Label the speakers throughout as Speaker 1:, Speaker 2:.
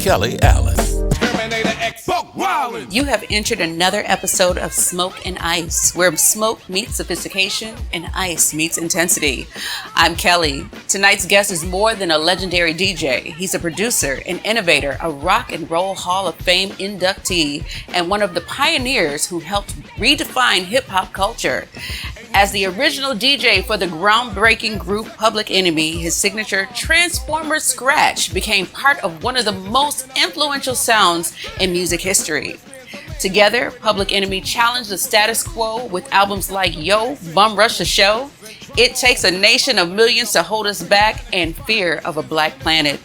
Speaker 1: Kelly Allen.
Speaker 2: Terminator X4 wildin'.
Speaker 3: You have entered another episode of Smoke and Ice, where smoke meets sophistication and ice meets intensity. I'm Kelly. Tonight's guest is more than a legendary DJ. He's a producer, an innovator, a Rock and Roll Hall of Fame inductee, and one of the pioneers who helped redefine hip-hop culture. As the original DJ for the groundbreaking group Public Enemy, his signature Transformer Scratch became part of one of the most influential sounds in music history. Together, Public Enemy challenged the status quo with albums like Yo, Bum Rush the Show, It Takes a Nation of Millions to Hold Us Back, and Fear of a Black Planet.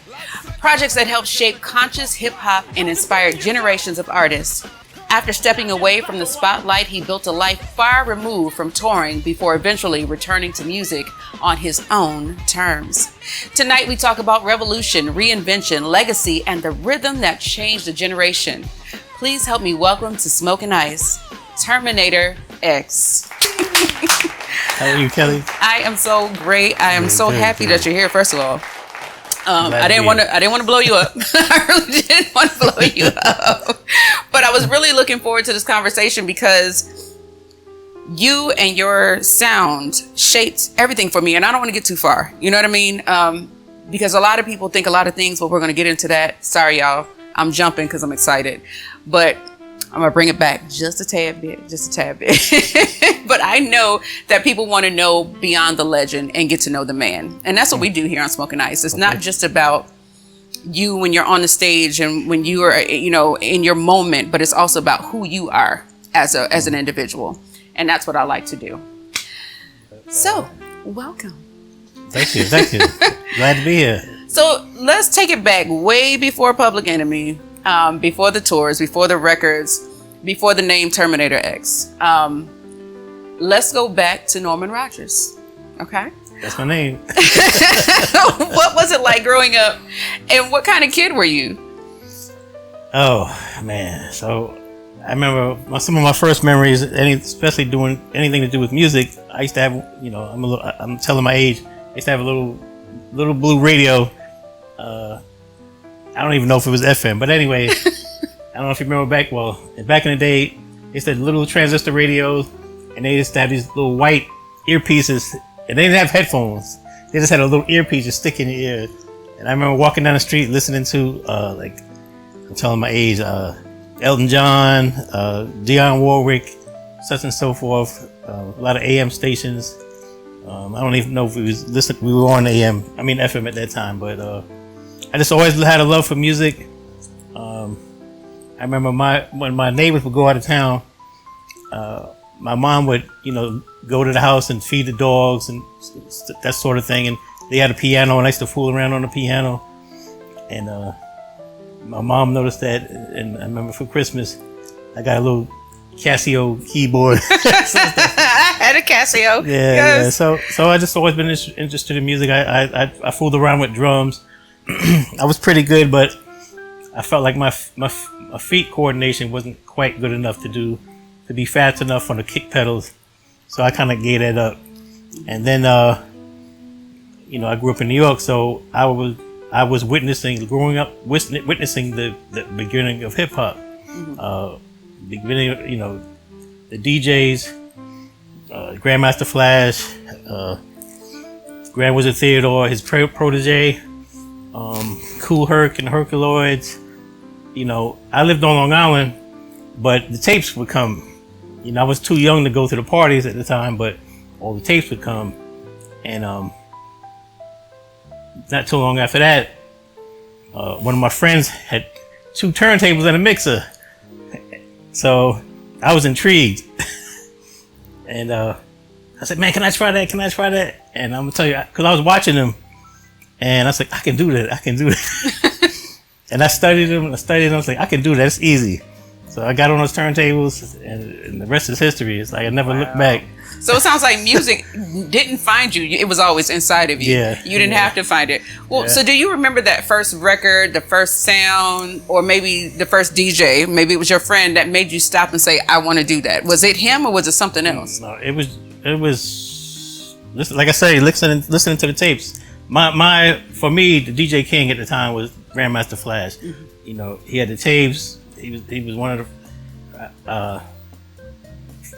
Speaker 3: Projects that helped shape conscious hip-hop and inspired generations of artists. After stepping away from the spotlight, he built a life far removed from touring before eventually returning to music on his own terms. Tonight, we talk about revolution, reinvention, legacy, and the rhythm that changed a generation. Please help me welcome to Smoke and Ice, Terminator X.
Speaker 4: How are you, Kelly?
Speaker 3: I am so great. I am so happy that you're here, first of all. I didn't want to blow you up. I really didn't want to blow you up. But I was really looking forward to this conversation because you and your sound shaped everything for me. And I don't want to get too far. You know what I mean? Because a lot of people think a lot of things, but we're going to get into that. Sorry, y'all. I'm jumping because I'm excited. But I'm going to bring it back just a tad bit. But I know that people want to know beyond the legend and get to know the man. And that's what we do here on Smoke and Ice. It's not just about you when you're on the stage and when you are, in your moment, but it's also about who you are as an individual. And that's what I like to do. So, welcome.
Speaker 4: Thank you. Glad to be here. So
Speaker 3: let's take it back way before Public Enemy, before the tours, before the records, before the name Terminator X. Let's go back to Norman Rogers. Okay?
Speaker 4: That's my name.
Speaker 3: What was it like growing up? And what kind of kid were you?
Speaker 4: Oh, man. So I remember some of my first memories, especially doing anything to do with music. I used to have, I'm telling my age, I used to have a little blue radio. I don't even know if it was FM, but anyway, I don't know if you remember back in the day, they said little transistor radios, and they used to have these little white earpieces, and they didn't have headphones. They just had a little earpiece just stick in your ear. And I remember walking down the street listening to, I'm telling my age, Elton John, Dionne Warwick, such and so forth, a lot of AM stations. I don't even know if we were on FM at that time, but I just always had a love for music. I remember when my neighbors would go out of town, my mom would, go to the house and feed the dogs and that sort of thing. And they had a piano, and I used to fool around on the piano. And my mom noticed that, and I remember for Christmas, I got a little Casio keyboard.
Speaker 3: I had a Casio.
Speaker 4: Yeah. So I just always been interested in music. I fooled around with drums. I was pretty good, but I felt like my feet coordination wasn't quite good enough to be fast enough on the kick pedals. So I kind of gave that up. And then I grew up in New York, so I was witnessing the beginning of hip hop. Beginning of, the DJs, Grandmaster Flash, Grand Wizard Theodore, his protege, Kool Herc and the Herculoids. I lived on Long Island, but the tapes would come. I was too young to go to the parties at the time, but all the tapes would come. And not too long after that, one of my friends had 2 turntables and a mixer. So I was intrigued. And I said, man, can I try that? And I'm going to tell you, because I was watching them, and I was like, I can do that. And I studied them, I was like, I can do that, it's easy. So I got on those turntables, and the rest is history. It's like I never looked back.
Speaker 3: So it sounds like music didn't find you. It was always inside of you.
Speaker 4: Yeah.
Speaker 3: You didn't have to find it. Well, So do you remember that first record, the first sound, or maybe the first DJ? Maybe it was your friend that made you stop and say, I want to do that. Was it him or was it something else?
Speaker 4: No, it was like I say, listening to the tapes. For me, the DJ King at the time was Grandmaster Flash. You know, he had the tapes. He was one of the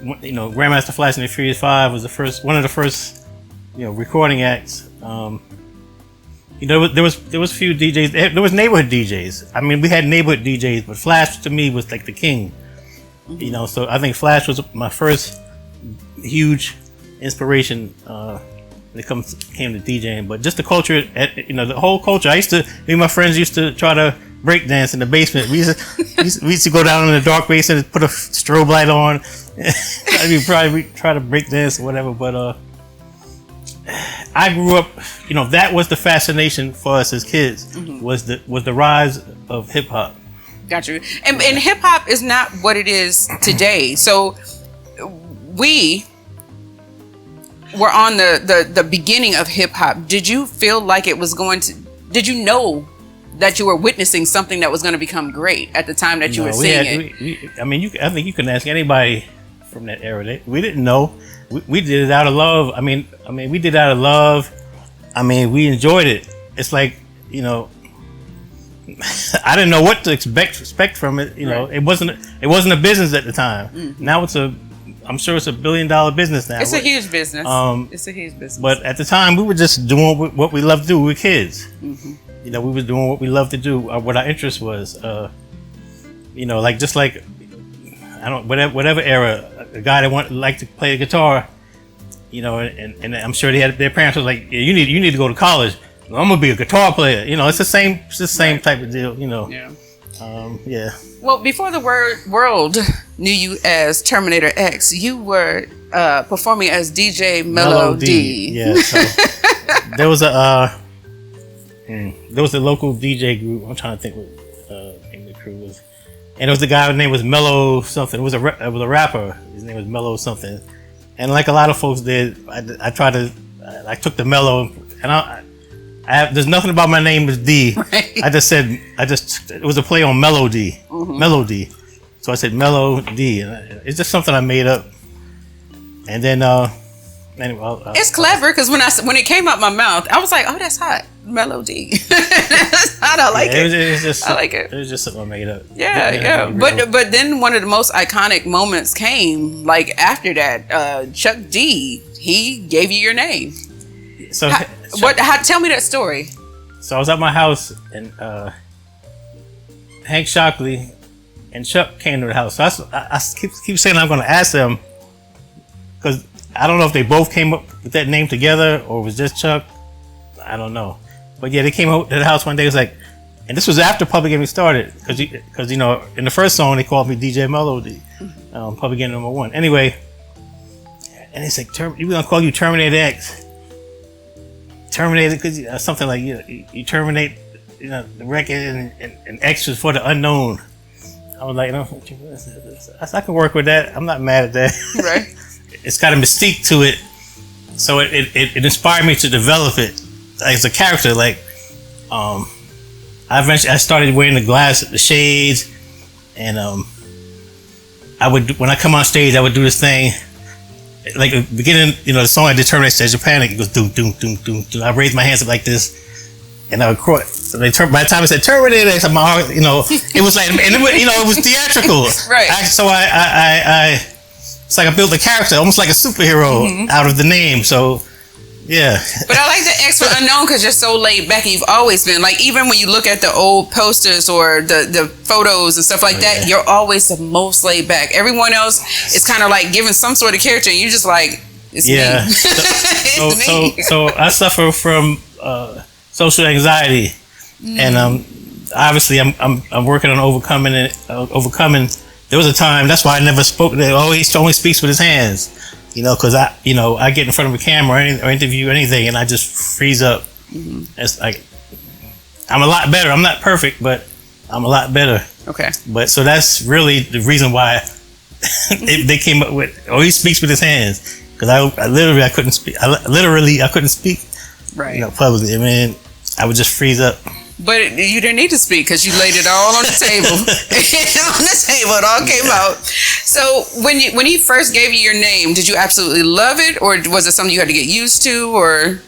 Speaker 4: Grandmaster Flash and the Furious Five was one of the first recording acts. There was a few DJs. There was neighborhood DJs. I mean, we had neighborhood DJs, but Flash to me was like the king. So I think Flash was my first huge inspiration when it came to DJing. But just the culture, the whole culture. Me and my friends used to try to break dance in the basement. We used to go down in the dark basement and put a strobe light on. Probably try to break dance or whatever. But I grew up, that was the fascination for us as kids. Was the rise of hip hop.
Speaker 3: Got you. And hip hop is not what it is today. So we were on the beginning of hip hop. Did you feel like it was did you know that you were witnessing something that was going to become great at the time that you were seeing it?
Speaker 4: I think you can ask anybody from that era. We didn't know. We did it out of love. I mean, we did it out of love. I mean, we enjoyed it. It's like, I didn't know what to expect from it. Right. It wasn't a business at the time. Now I'm sure it's $1 billion business now.
Speaker 3: It's a huge business. It's a huge business.
Speaker 4: But at the time, we were just doing what we loved to do. We were kids. We were doing what we loved to do. What our interest was. Whatever era, a guy that liked to play the guitar, and I'm sure their parents was like, yeah, you need to go to college. I'm gonna be a guitar player. It's the same type of deal. Yeah. Yeah.
Speaker 3: Well, before the world knew you as Terminator X, you were performing as DJ Mellow D.
Speaker 4: Yeah. So there was a local DJ group. I'm trying to think what the name of the crew was, and it was the guy whose name was Mellow something. It was a rapper. His name was Mellow something, and like a lot of folks did, I took the Mellow, and there's nothing about my name is D. Right. It was a play on melody. Melody. So I said Mellow D. And it's just something I made up. And then, anyway.
Speaker 3: It's clever because when it came out my mouth, I was like, oh, that's hot. Melody. That's hot. I like it. I like it.
Speaker 4: It was just something I made up.
Speaker 3: Yeah. But then one of the most iconic moments came like after that. Chuck D, he gave you your name.
Speaker 4: So
Speaker 3: tell me that story.
Speaker 4: So I was at my house and Hank Shockley and Chuck came to the house. So I keep saying I'm going to ask them because I don't know if they both came up with that name together or it was just Chuck. I don't know. But yeah, they came out to the house one day. It was like, and this was after Public Enemy started because in the first song they called me DJ Melody, Public Enemy #1. Anyway, and they said, "We're gonna call you Terminator X." Terminated because something like you terminate the record and extras for the unknown. I was like, I can work with that. I'm not mad at that.
Speaker 3: Right.
Speaker 4: It's got a mystique to it, so it inspired me to develop it as a character. Like, I started wearing the shades, and when I come on stage, I would do this thing. Like at the beginning, the song I did, Terminator Says You Panic, it goes doom, doom, doom, doom, doom. I raised my hands up like this, and I would cry. So by the time I said Terminator, my heart, it was like, and it was theatrical.
Speaker 3: Right.
Speaker 4: So it's like I built a character, almost like a superhero out of the name. So, yeah.
Speaker 3: But I like the X for unknown because you're so laid back. You've always been like, even when you look at the old posters or the photos and stuff like that, you're always the most laid back. Everyone else is kind of like giving some sort of character, and you're just like, it's me.
Speaker 4: So I suffer from social anxiety, and obviously I'm working on overcoming it. There was a time, that's why I never spoke. He only speaks with his hands. Because I get in front of a camera or interview anything, and I just freeze up. It's like I'm a lot better. I'm not perfect, but I'm a lot better.
Speaker 3: Okay.
Speaker 4: But so that's really the reason why they came up with. He speaks with his hands because I literally couldn't speak. I couldn't speak.
Speaker 3: Right.
Speaker 4: Publicly. I mean, I would just freeze up.
Speaker 3: But you didn't need to speak because you laid it all on the table. It all came out. So when he first gave you your name, did you absolutely love it, or was it something you had to get used to, or?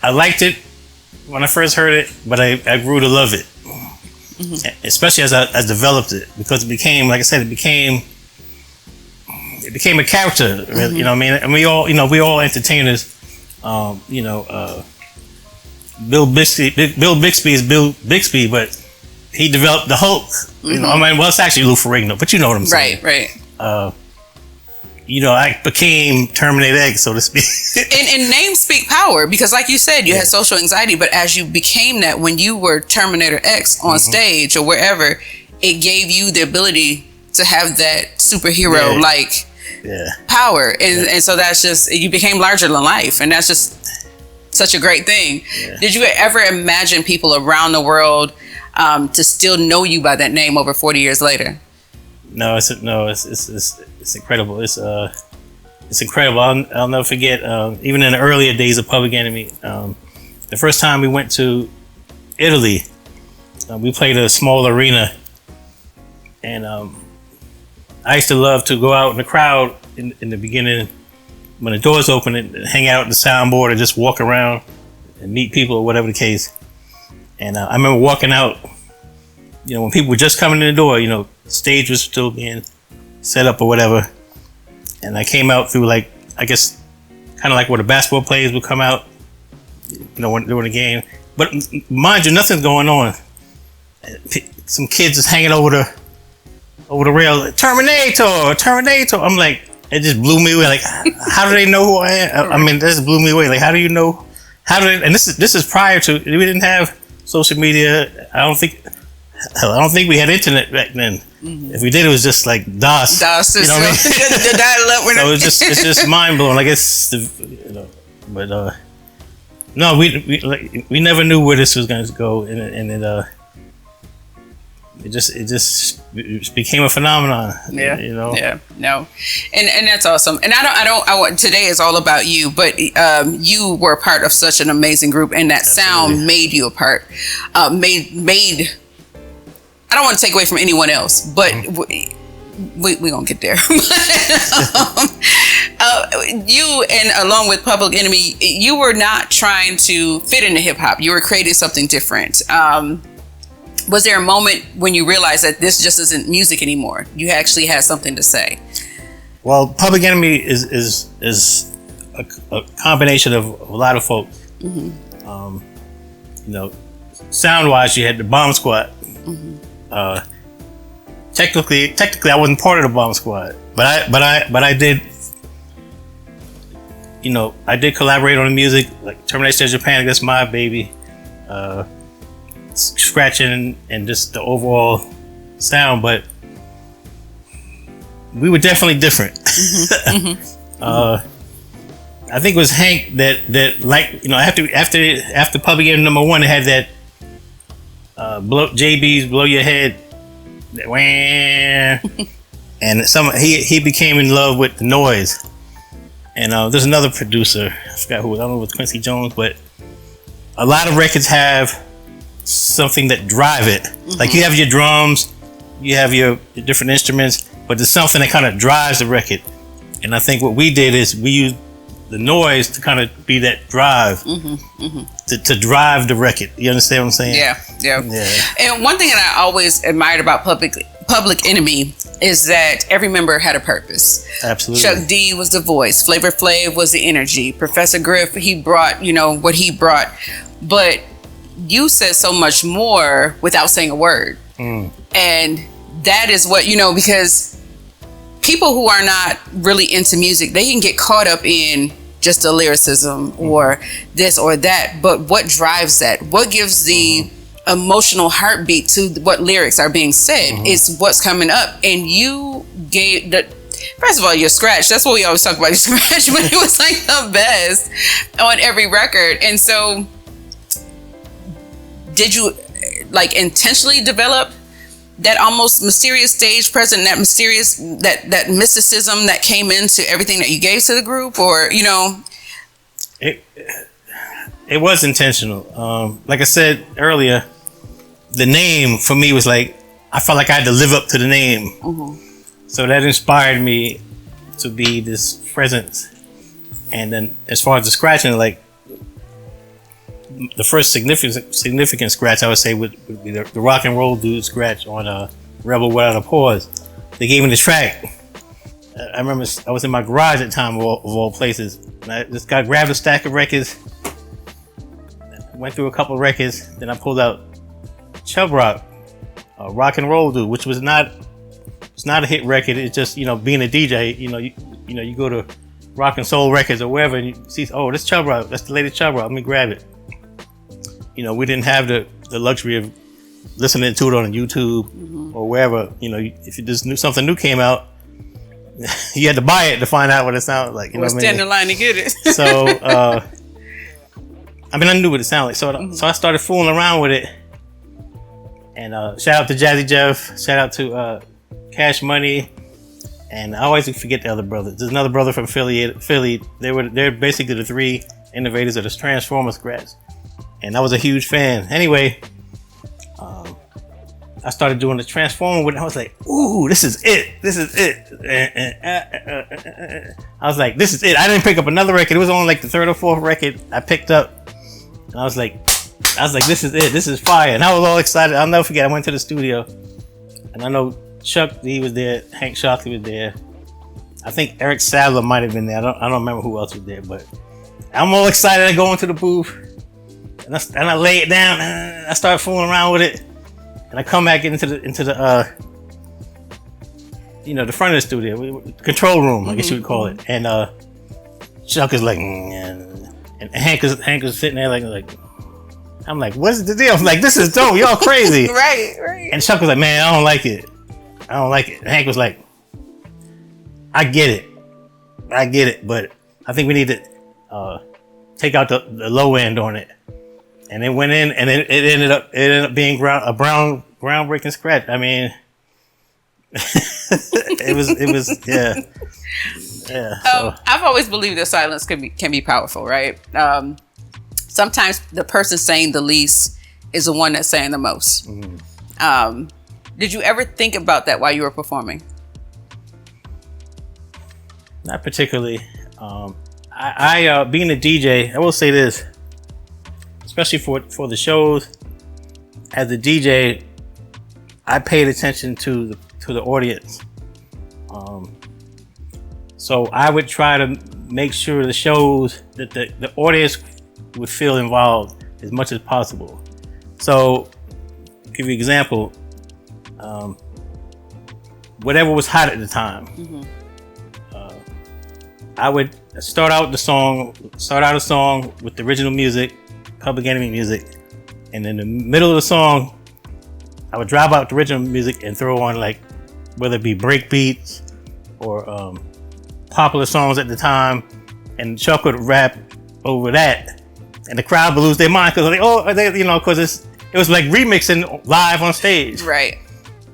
Speaker 4: I liked it when I first heard it, but I grew to love it, especially as I developed it, because it became, like I said, it became a character. You know what I mean? And we all entertainers. Bill Bixby is Bill Bixby, but he developed the Hulk. You know, I mean, well, it's actually Lou Ferrigno, but you know what I'm saying,
Speaker 3: right?
Speaker 4: I became Terminator X, so to speak.
Speaker 3: and names speak power, because like you said, you had social anxiety, but as you became that, when you were Terminator X on stage or wherever, it gave you the ability to have that superhero power. And so that's just, you became larger than life, and that's just such a great thing. Did you ever imagine people around the world to still know you by that name over 40 years later?
Speaker 4: No, it's incredible. It's incredible. I'll never forget. Even in the earlier days of Public Enemy, the first time we went to Italy, we played a small arena, and I used to love to go out in the crowd in the beginning when the doors open and hang out at the soundboard and just walk around and meet people or whatever the case. And I remember walking out, when people were just coming in the door, the stage was still being set up or whatever. And I came out through, like, I guess, kind of like where the basketball players would come out, during the game. But mind you, nothing's going on. Some kids is hanging over the rail, Terminator. I'm like, it just blew me away. Like, how do they know who I am? I mean, that just blew me away. Like, how do you know? And this is prior to, we didn't have social media. I don't think we had internet back then. If we did, it was just like DOS. You know what I mean?
Speaker 3: The dial-up.
Speaker 4: So it's just mind blowing. Like, but no, we never knew where this was going to go, and it just became a phenomenon.
Speaker 3: And that's awesome. And today is all about you, but you were a part of such an amazing group, and that sound made you a part. Made. I don't want to take away from anyone else, but we gonna get there. You, and along with Public Enemy, you were not trying to fit into hip hop. You were creating something different. Was there a moment when you realized that this just isn't music anymore? You actually had something to say.
Speaker 4: Well, Public Enemy is a combination of a lot of folks. Sound wise, you had the Bomb Squad. Technically, I wasn't part of the Bomb Squad, but I did. I did collaborate on the music, like Terminator Japan. That's my baby. Scratching and just the overall sound, but we were definitely different. I think it was Hank that like, after Public Enemy #1, it had that JB's Blow Your Head, and he became in love with the noise. And there's another producer, I forgot who, I don't know if it's Quincy Jones, but a lot of records have something that drive it. Like, you have your drums, you have your different instruments, but there's something that kind of drives the record. And I think what we did is we used the noise to kind of be that drive, to drive the record. You understand what I'm saying? Yeah. And one thing that I always admired about Public Enemy is that every member had a purpose. Absolutely.
Speaker 3: Chuck D was the voice. Flavor Flav was the energy. Professor Griff, he brought, what he brought. But you said so much more without saying a word. And that is what, because people who are not really into music, they can get caught up in just the lyricism or this or that. But what drives that? What gives the emotional heartbeat to what lyrics are being said is what's coming up. And you gave the, first of all, your scratch. That's what we always talk about, your scratch, but it was like the best on every record. And so, did you like intentionally develop that almost mysterious stage presence, that mysterious, that mysticism that came into everything that you gave to the group, or It was intentional. Like I said earlier, the name for me was like, I felt like I had to live up to the name. So that inspired me to be this presence. And then as far as the scratching, like,
Speaker 4: the first significant scratch I would say would be the rock and roll dude scratch on Rebel Without a Pause. They gave me the track. I remember I was in my garage at the time of all places. And I just grabbed a stack of records, went through a couple of records, then I pulled out Chub Rock, Rock and Roll Dude, which was not a hit record. It's just, you know, being a DJ, you go to Rock and Soul Records or wherever and you see, oh, this Chub Rock, that's the latest Chub Rock, let me grab it. You know, we didn't have the luxury of listening to it on YouTube or wherever. You know, if you just knew something new came out, you had to buy it to find out what it sounded like. You know what I mean?
Speaker 3: Stand in line to get it.
Speaker 4: So, I knew what it sounded like. So I started fooling around with it. And shout out to Jazzy Jeff. Shout out to Cash Money. And I always forget the other brothers. There's another brother from Philly. They're basically the three innovators of this Transformer scratch. And I was a huge fan. Anyway, I started doing the Transformer with it. I was like, ooh, this is it. This is it. I was like, this is it. I didn't pick up another record. It was only like the third or fourth record I picked up. And I was like, this is it. This is fire. And I was all excited. I'll never forget. I went to the studio. And I know Chuck D was there. Hank Shockley was there. I think Eric Sadler might have been there. I don't remember who else was there. But I'm all excited. I go into the booth. And I lay it down. And I start fooling around with it. And I come back into the the front of the studio, control room, I guess you would call it. And Chuck is like, and Hank was sitting there like, I'm like, what's the deal? I'm like, this is dope, y'all crazy.
Speaker 3: Right.
Speaker 4: And Chuck was like, man, I don't like it. And Hank was like, I get it, but I think we need to take out the low end on it. And it went in, and it ended up being a groundbreaking scratch. I mean, it was yeah. So.
Speaker 3: I've always believed that silence can be powerful, right? Sometimes the person saying the least is the one that's saying the most. Did you ever think about that while you were performing?
Speaker 4: Not particularly. I being a DJ, I will say this. Especially for the shows, as a DJ, I paid attention to the audience. So I would try to make sure the shows that the audience would feel involved as much as possible. So, to give you an example, whatever was hot at the time, I would start out a song with the original music, Public Enemy music, and in the middle of the song I would drop out the original music and throw on, like, whether it be break beats or popular songs at the time, and Chuck would rap over that, and the crowd would lose their mind because because it was like remixing live on stage,
Speaker 3: right?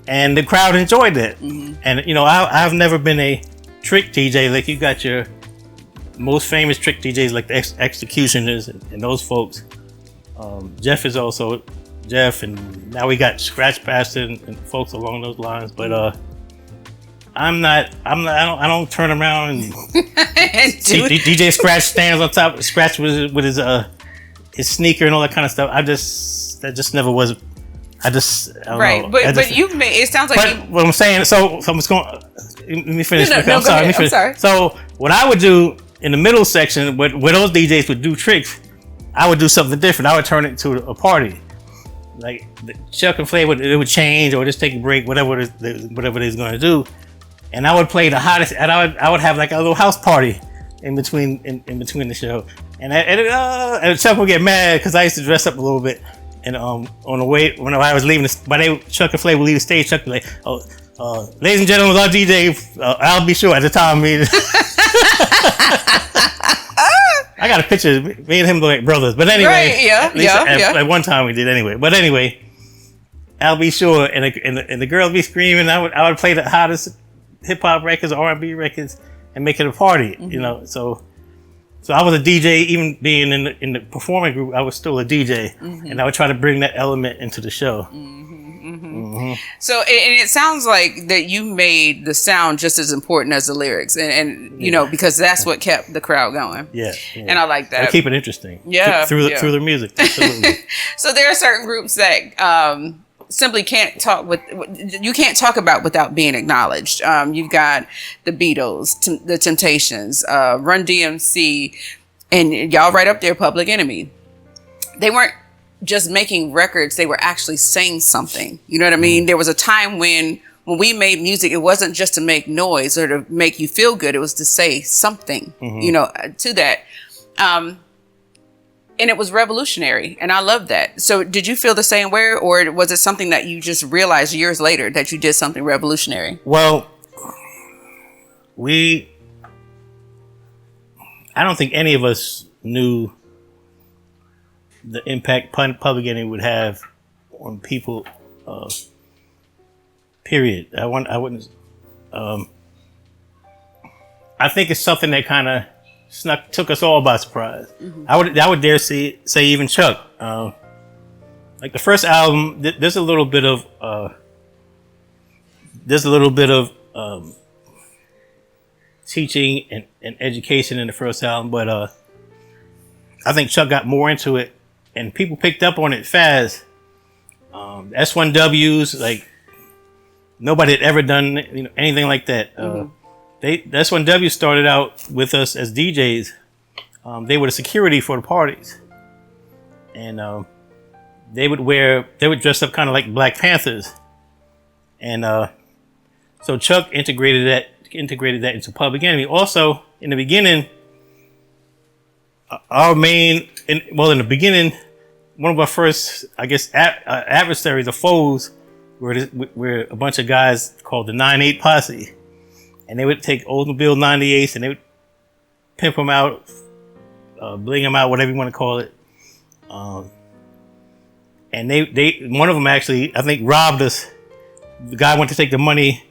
Speaker 3: And
Speaker 4: the crowd enjoyed it. And I've never been a trick DJ. Like, you got your most famous trick DJs like the Executioners and those folks. Jeff is also Jeff, and now we got Scratch Bastard and folks along those lines. But I don't turn around and DJ Scratch stands on top. Scratch with his sneaker and all that kind of stuff. That just never was. I don't know.
Speaker 3: But you've made it sounds like.
Speaker 4: What I'm saying, so I'm just going. Let me finish.
Speaker 3: I'm sorry.
Speaker 4: So what I would do in the middle section, where those DJs would do tricks, I would do something different. I would turn it into a party. Like Chuck and Flair it would change or just take a break, whatever they're going to do, and I would play the hottest. And I would have like a little house party in between the show, and Chuck would get mad because I used to dress up a little bit. And on the way, when I was leaving, Chuck and Flair would leave the stage. Chuck would be like, ladies and gentlemen, our DJ, I'll be sure at the time. I got a picture. Me and him look like brothers. But anyway,
Speaker 3: right,
Speaker 4: Like one time we did anyway. But anyway, I'll be sure. And the girls be screaming. I would play the hottest hip hop records, R&B records, and make it a party. So I was a DJ, even being in the performing group. I was still a DJ, and I would try to bring that element into the show.
Speaker 3: So, and it sounds like that you made the sound just as important as the lyrics, and you know, because that's what kept the crowd going.
Speaker 4: Yeah.
Speaker 3: And I like that.
Speaker 4: I keep it interesting.
Speaker 3: Yeah.
Speaker 4: Through the music. Absolutely.
Speaker 3: So there are certain groups that simply can't talk about without being acknowledged. You've got the Beatles, the Temptations, Run DMC, and y'all right up there, Public Enemy. They weren't just making records, they were actually saying something. You know what I mean? There was a time when we made music, it wasn't just to make noise or to make you feel good, it was to say something, you know, to that. And it was revolutionary, and I love that. So did you feel the same way, or was it something that you just realized years later that you did something revolutionary?
Speaker 4: Well, I don't think any of us knew the impact Public Enemy would have on people. Period. I wouldn't. I think it's something that kind of took us all by surprise. I would dare say even Chuck. Like the first album, there's a little bit of teaching and education in the first album, but I think Chuck got more into it, and people picked up on it fast. S1Ws, like nobody had ever done anything like that. The S1W started out with us as DJs. They were the security for the parties, and they would dress up kind of like Black Panthers, and so Chuck integrated that into Public Enemy. Also, in the beginning, in the beginning, one of our first, I guess, adversaries or foes were a bunch of guys called the 9/8 Posse. And they would take Oldsmobile 98s and they would pimp them out, bling them out, whatever you want to call it. And one of them actually, I think, robbed us. The guy went to take the money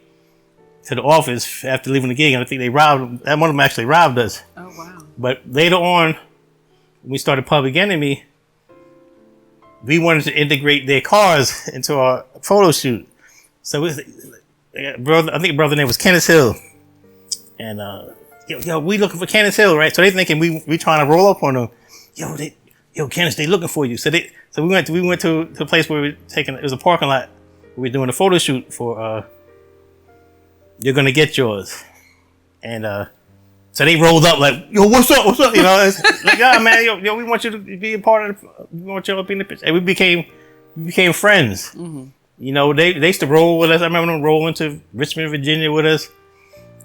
Speaker 4: to the office after leaving the gig, and I think they robbed him. That one of them actually robbed us.
Speaker 3: Oh, wow.
Speaker 4: But later on, when we started Public Enemy, we wanted to integrate their cars into our photo shoot. So I think the brother's name was Kenneth Hill. And we looking for Kenneth Hill, right? So they thinking we trying to roll up on them. Kenneth, they looking for you. So we went to the place where it was a parking lot. We were doing a photo shoot for You're Gonna Get Yours. And so they rolled up like, yo, what's up? You know, it's like, man, we want you to be a part of we want you to be in the picture. And we became friends. Mm-hmm. You know, they used to roll with us. I remember them rolling to Richmond, Virginia with us.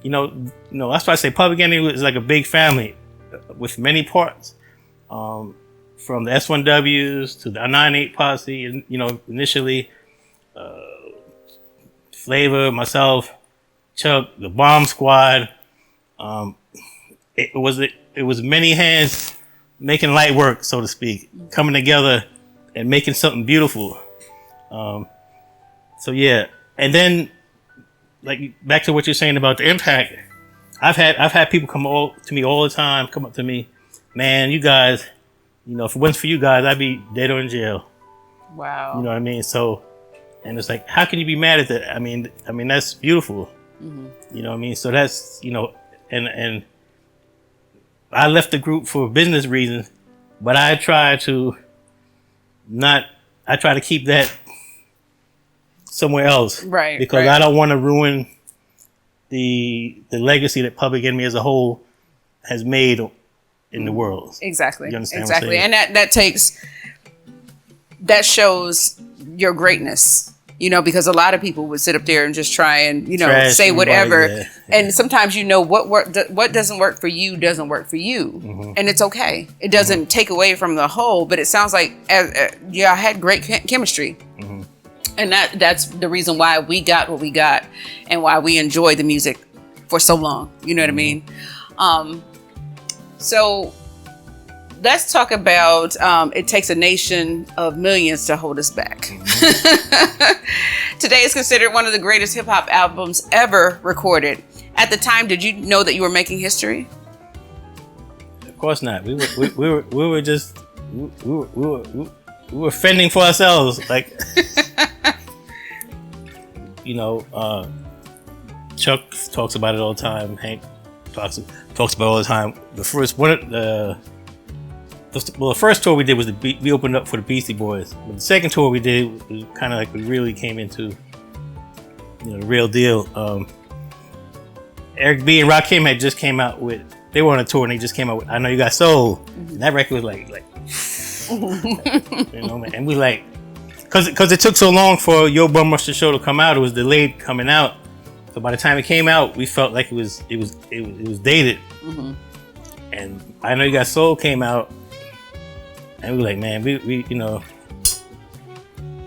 Speaker 4: You know, that's why I say Public Enemy is like a big family with many parts. From the S1Ws to the 9/8 Posse, and initially Flavor, myself, Chuck, the Bomb Squad. It was many hands making light work, so to speak, coming together and making something beautiful. So yeah, and then like back to what you're saying about the impact. I've had people come to me all the time, come up to me, man, you guys, if it wasn't for you guys, I'd be dead or in jail.
Speaker 3: Wow.
Speaker 4: You know what I mean? So, and it's like, how can you be mad at that? I mean that's beautiful. Mm-hmm. You know what I mean? So that's and I left the group for business reasons, but I try to keep that somewhere else,
Speaker 3: right?
Speaker 4: Because I don't want to ruin the legacy that Public Enemy as a whole has made in the world.
Speaker 3: Exactly.
Speaker 4: You understand
Speaker 3: exactly,
Speaker 4: what I'm
Speaker 3: and that shows your greatness. Because a lot of people would sit up there and just try and say whatever, yeah. And sometimes what doesn't work for you doesn't work for you, mm-hmm. And it's okay. It doesn't take away from the whole, but it sounds like I had great chemistry. Mm-hmm. And that's the reason why we got what we got and why we enjoyed the music for so long. You know what I mean? So let's talk about It Takes a Nation of Millions to Hold Us Back. Mm-hmm. Today is considered one of the greatest hip hop albums ever recorded. At the time, did you know that you were making history?
Speaker 4: Of course not. We were fending for ourselves. Like you know, Chuck talks about it all the time. Hank talks about it all the time. The first tour we did was we opened up for the Beastie Boys. But the second tour we did was kind of like we really came into, you know, the real deal. Eric B and Rakim had just came out with. They were on a tour and they just came out with I Know You Got Soul. And that record was like you know, man. And we like, cause it took so long for Yo Bum Rush the Show to come out. It was delayed coming out. So by the time it came out, we felt like it was dated. Mm-hmm. And I Know You Got Soul came out, and we were like, man, we you know,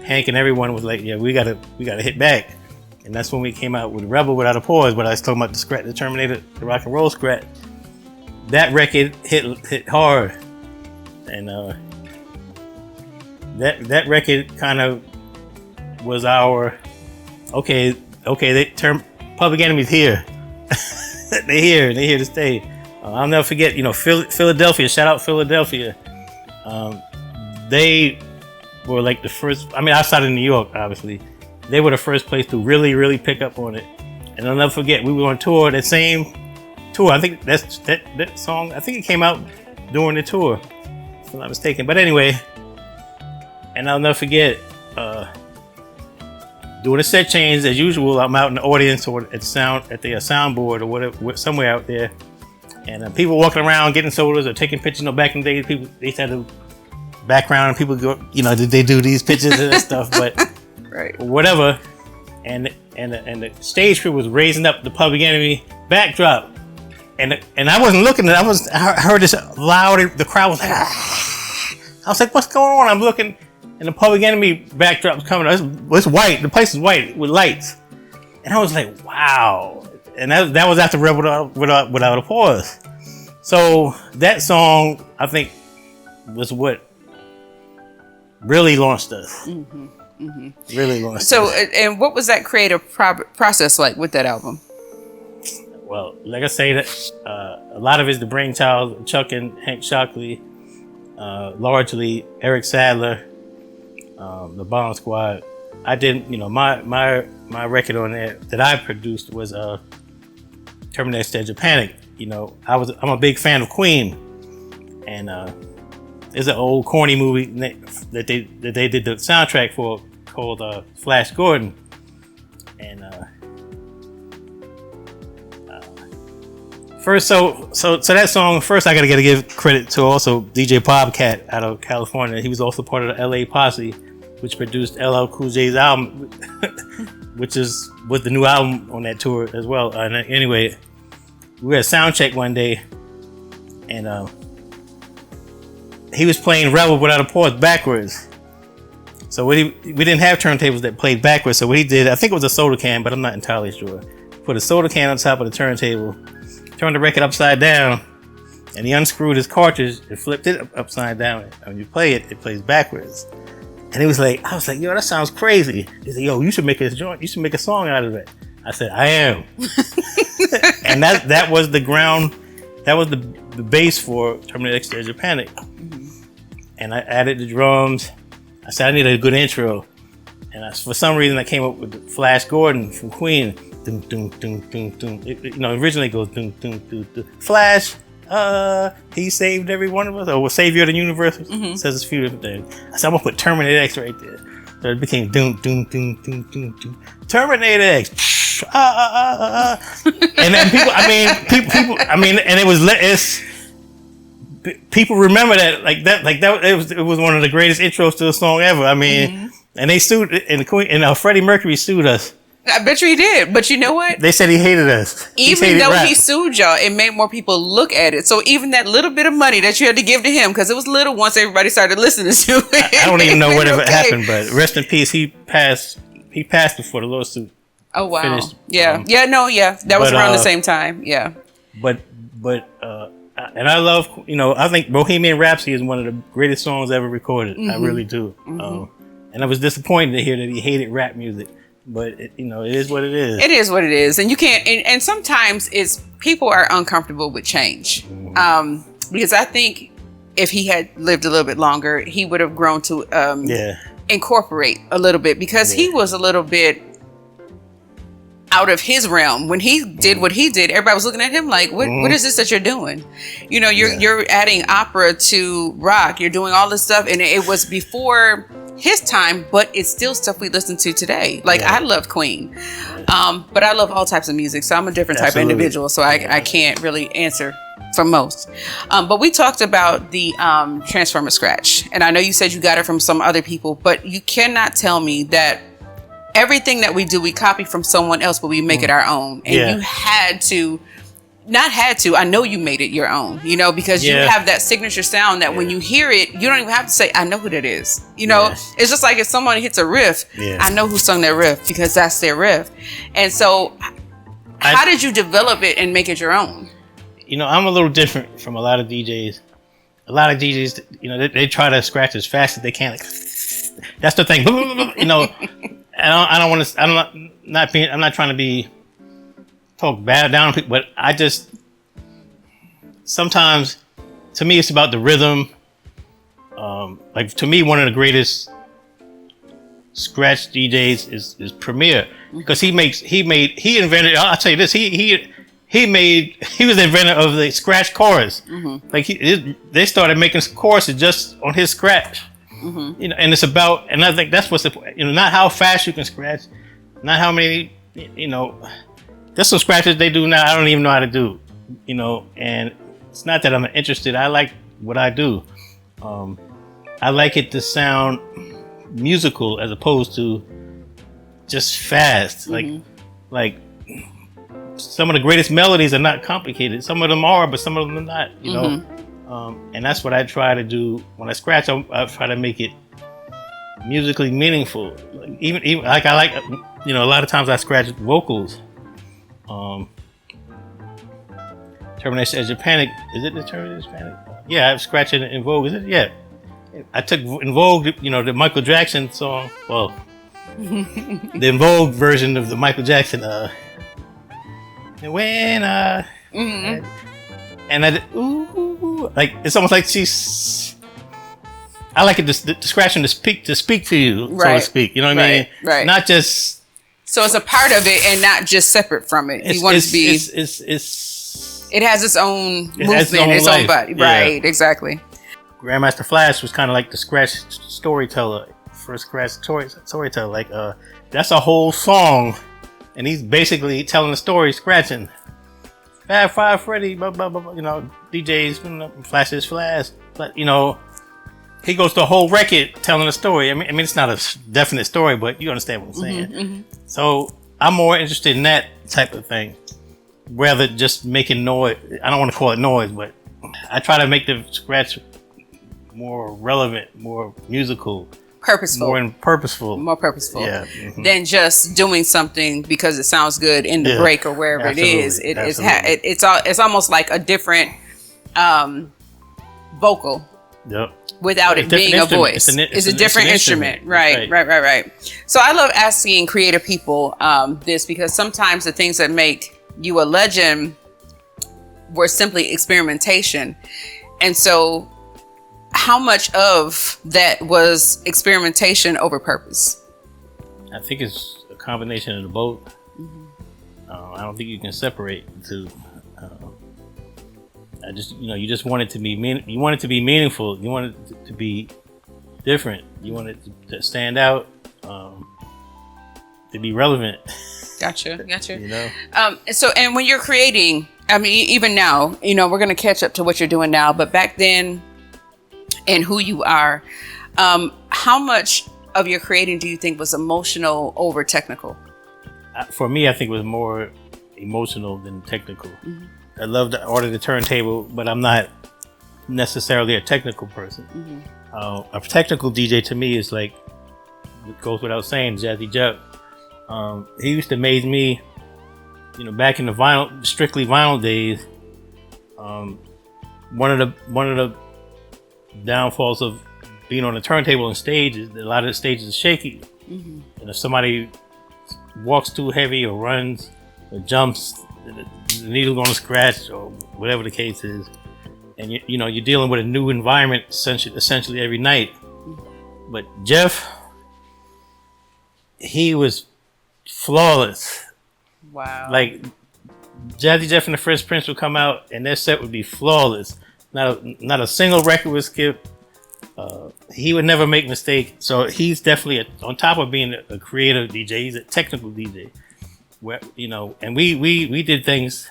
Speaker 4: Hank and everyone was like, yeah, we gotta hit back. And that's when we came out with Rebel Without a Pause. But I was talking about the Terminator, the rock and roll scratch. That record hit hard, and that record kind of was our okay. Public Enemy's here. They're here to stay. I'll never forget. You know, Philadelphia. Shout out Philadelphia. They were like the first. I mean, outside of New York, obviously, they were the first place to really, really pick up on it. And I'll never forget. We were on tour. That same tour. I think that song. I think it came out during the tour, if I'm not mistaken. But anyway, and I'll never forget doing a set change as usual. I'm out in the audience or at the soundboard or whatever, somewhere out there, and people walking around getting sodas or taking pictures. You know, back in the day, people they had a background and people go, you know, did they do these pictures and stuff? But
Speaker 3: right,
Speaker 4: whatever. And the stage crew was raising up the Public Enemy backdrop. And I wasn't looking at it. I heard this loud. The crowd was like, ah. I was like, what's going on? I'm looking, and the Public Enemy backdrop was coming. It's white. The place is white with lights. And I was like, wow. And that was after Rebel Without a Pause. So that song, I think, was what really launched us. Mm-hmm. Mm-hmm. Really launched us.
Speaker 3: So, and what was that creative process like with that album?
Speaker 4: Well, like I say, that a lot of it's the brainchild of Chuck and Hank Shockley, largely Eric Sadler, the Bomb Squad. I didn't, you know, my record on there that I produced was Terminator Stage of Panic. You know, I'm a big fan of Queen, and there's an old corny movie that they did the soundtrack for called Flash Gordon, and first, so that song. First, I gotta give credit to also DJ Bobcat out of California. He was also part of the LA Posse, which produced LL Cool J's album, which was the new album on that tour as well. And anyway, we had a sound check one day, and he was playing Rebel Without a Pause backwards. So we didn't have turntables that played backwards. So what he did, I think it was a soda can, but I'm not entirely sure. Put a soda can on top of the turntable, turned the record upside down, and he unscrewed his cartridge and flipped it upside down. And when you play it, it plays backwards. And he was like, I was like, yo, that sounds crazy. He said, yo, you should make a song out of it. I said, I am. And that was the ground, that was the base for Terminator Stage of Panic. Mm-hmm. And I added the drums. I said, I need a good intro. And for some reason, I came up with Flash Gordon from Queen. Dun, dun, dun, dun, dun. It originally goes dun, dun, dun, dun. Flash, he saved every one of us, or was savior of the universe. Mm-hmm. It says a few different things. I said, I'm gonna put Terminator X right there. So it became dun, dun, dun, dun, dun, dun. Terminator X. And then and it was people remember that it was one of the greatest intros to a song ever. I mean, mm-hmm. And they sued, and Freddie Mercury sued us.
Speaker 3: I bet you he did, but you know what?
Speaker 4: They said he hated us.
Speaker 3: Even though he sued y'all, it made more people look at it. So even that little bit of money that you had to give to him, because it was little once everybody started listening to it.
Speaker 4: I don't even know whatever happened, but rest in peace. He passed before the lawsuit.
Speaker 3: Oh wow!
Speaker 4: Finished.
Speaker 3: Yeah, that was around the same time. Yeah.
Speaker 4: But and I love, I think Bohemian Rhapsody is one of the greatest songs ever recorded. Mm-hmm. I really do. Mm-hmm. And I was disappointed to hear that he hated rap music. But it is what it is. It is
Speaker 3: what it is, and you can't. And sometimes people are uncomfortable with change, mm-hmm. Because I think if he had lived a little bit longer, he would have grown to incorporate a little bit, because he was a little bit out of his realm. When he did what he did, everybody was looking at him like, what is this that you're doing? You know, you're adding opera to rock. You're doing all this stuff. And it was before his time, but it's still stuff we listen to today. Like, I love Queen. But I love all types of music. So I'm a different type of individual. So I can't really answer for most. But we talked about the Transformer Scratch. And I know you said you got it from some other people, but you cannot tell me that everything that we do, we copy from someone else, but we make it our own. And you I know you made it your own, you know, because you have that signature sound that when you hear it, you don't even have to say, I know who that is. You know, it's just like if someone hits a riff, I know who sung that riff because that's their riff. And so how did you develop it and make it your own?
Speaker 4: You know, I'm a little different from a lot of DJs. A lot of DJs, you know, they try to scratch as fast as they can. Like, that's the thing, you know. I don't want to. I'm not trying to talk bad down on people, but I just sometimes, to me, it's about the rhythm. Like, to me, one of the greatest scratch DJs is Premier, because he invented. I'll tell you this. He was the inventor of the scratch chorus. Like, they started making choruses just on his scratch. You know, and it's about, and I think that's what's not how fast you can scratch, not how many, you know, there's some scratches they do now I don't even know how to do, you know, and it's not that I'm interested. I like what I do. I like it to sound musical as opposed to just fast. Like some of the greatest melodies are not complicated. Some of them are, but some of them are not, you know. And that's what I try to do when I scratch. I try to make it musically meaningful. Like, even like I like, you know, a lot of times I scratch vocals. Terminator as Panic. Is it the Terminator Panic? Yeah, I'm scratching In Vogue. Is it? Yeah. I took In Vogue, you know, the Michael Jackson song. Well, the In Vogue version of the Michael Jackson. When and I did, ooh, like, it's almost like I like it to scratch and to speak to you, so to speak. You know what I mean?
Speaker 3: Right.
Speaker 4: Not just.
Speaker 3: So it's a part of it and not just separate from it. You want it to be. It has its own movement, its own body. Yeah. Right. Exactly.
Speaker 4: Grandmaster Flash was kind of like the scratch storyteller, first scratch storyteller. Like, that's a whole song, and he's basically telling the story, scratching. Fab Five Freddy, blah, blah, blah, you know, DJs, Flashes Flash, but, you know, he goes to a whole record telling a story. I mean, it's not a definite story, but you understand what I'm saying. So I'm more interested in that type of thing, rather than just making noise. I don't want to call it noise, but I try to make the scratch more relevant, more musical.
Speaker 3: Purposeful. More purposeful.
Speaker 4: Yeah.
Speaker 3: Than just doing something because it sounds good in the break or wherever it is. It's almost like a different vocal.
Speaker 4: Yep.
Speaker 3: Without it being a voice. It's a different instrument. Right. So I love asking creative people this, because sometimes the things that make you a legend were simply experimentation. And so how much of that was experimentation over purpose?
Speaker 4: I think it's a combination of the both. I don't think you can separate the two. You just want it to be you want it to be meaningful. You want it to be different. You want it to stand out, to be relevant.
Speaker 3: Gotcha.
Speaker 4: You know.
Speaker 3: And when you're creating, I mean, even now, you know, we're going to catch up to what you're doing now, but back then, and who you are, how much of your creating do you think was emotional over technical?
Speaker 4: For me, I think it was more emotional than technical. I love the art of the turntable, but I'm not necessarily a technical person. A technical DJ to me is like, it goes without saying, Jazzy Jeff. He used to amaze me, you know, back in the strictly vinyl days. One of the downfalls of being on a turntable and stage is that a lot of the stages are shaky. And if somebody walks too heavy or runs or jumps, the needle's gonna scratch or whatever the case is. And you know, you're dealing with a new environment essentially every night. But Jeff, he was flawless.
Speaker 3: Wow.
Speaker 4: Like Jazzy Jeff and the Fresh Prince would come out, and their set would be flawless. Not a single record would skip. He would never make mistake. So he's definitely on top of being a creative DJ. He's a technical DJ. Where, and we did things,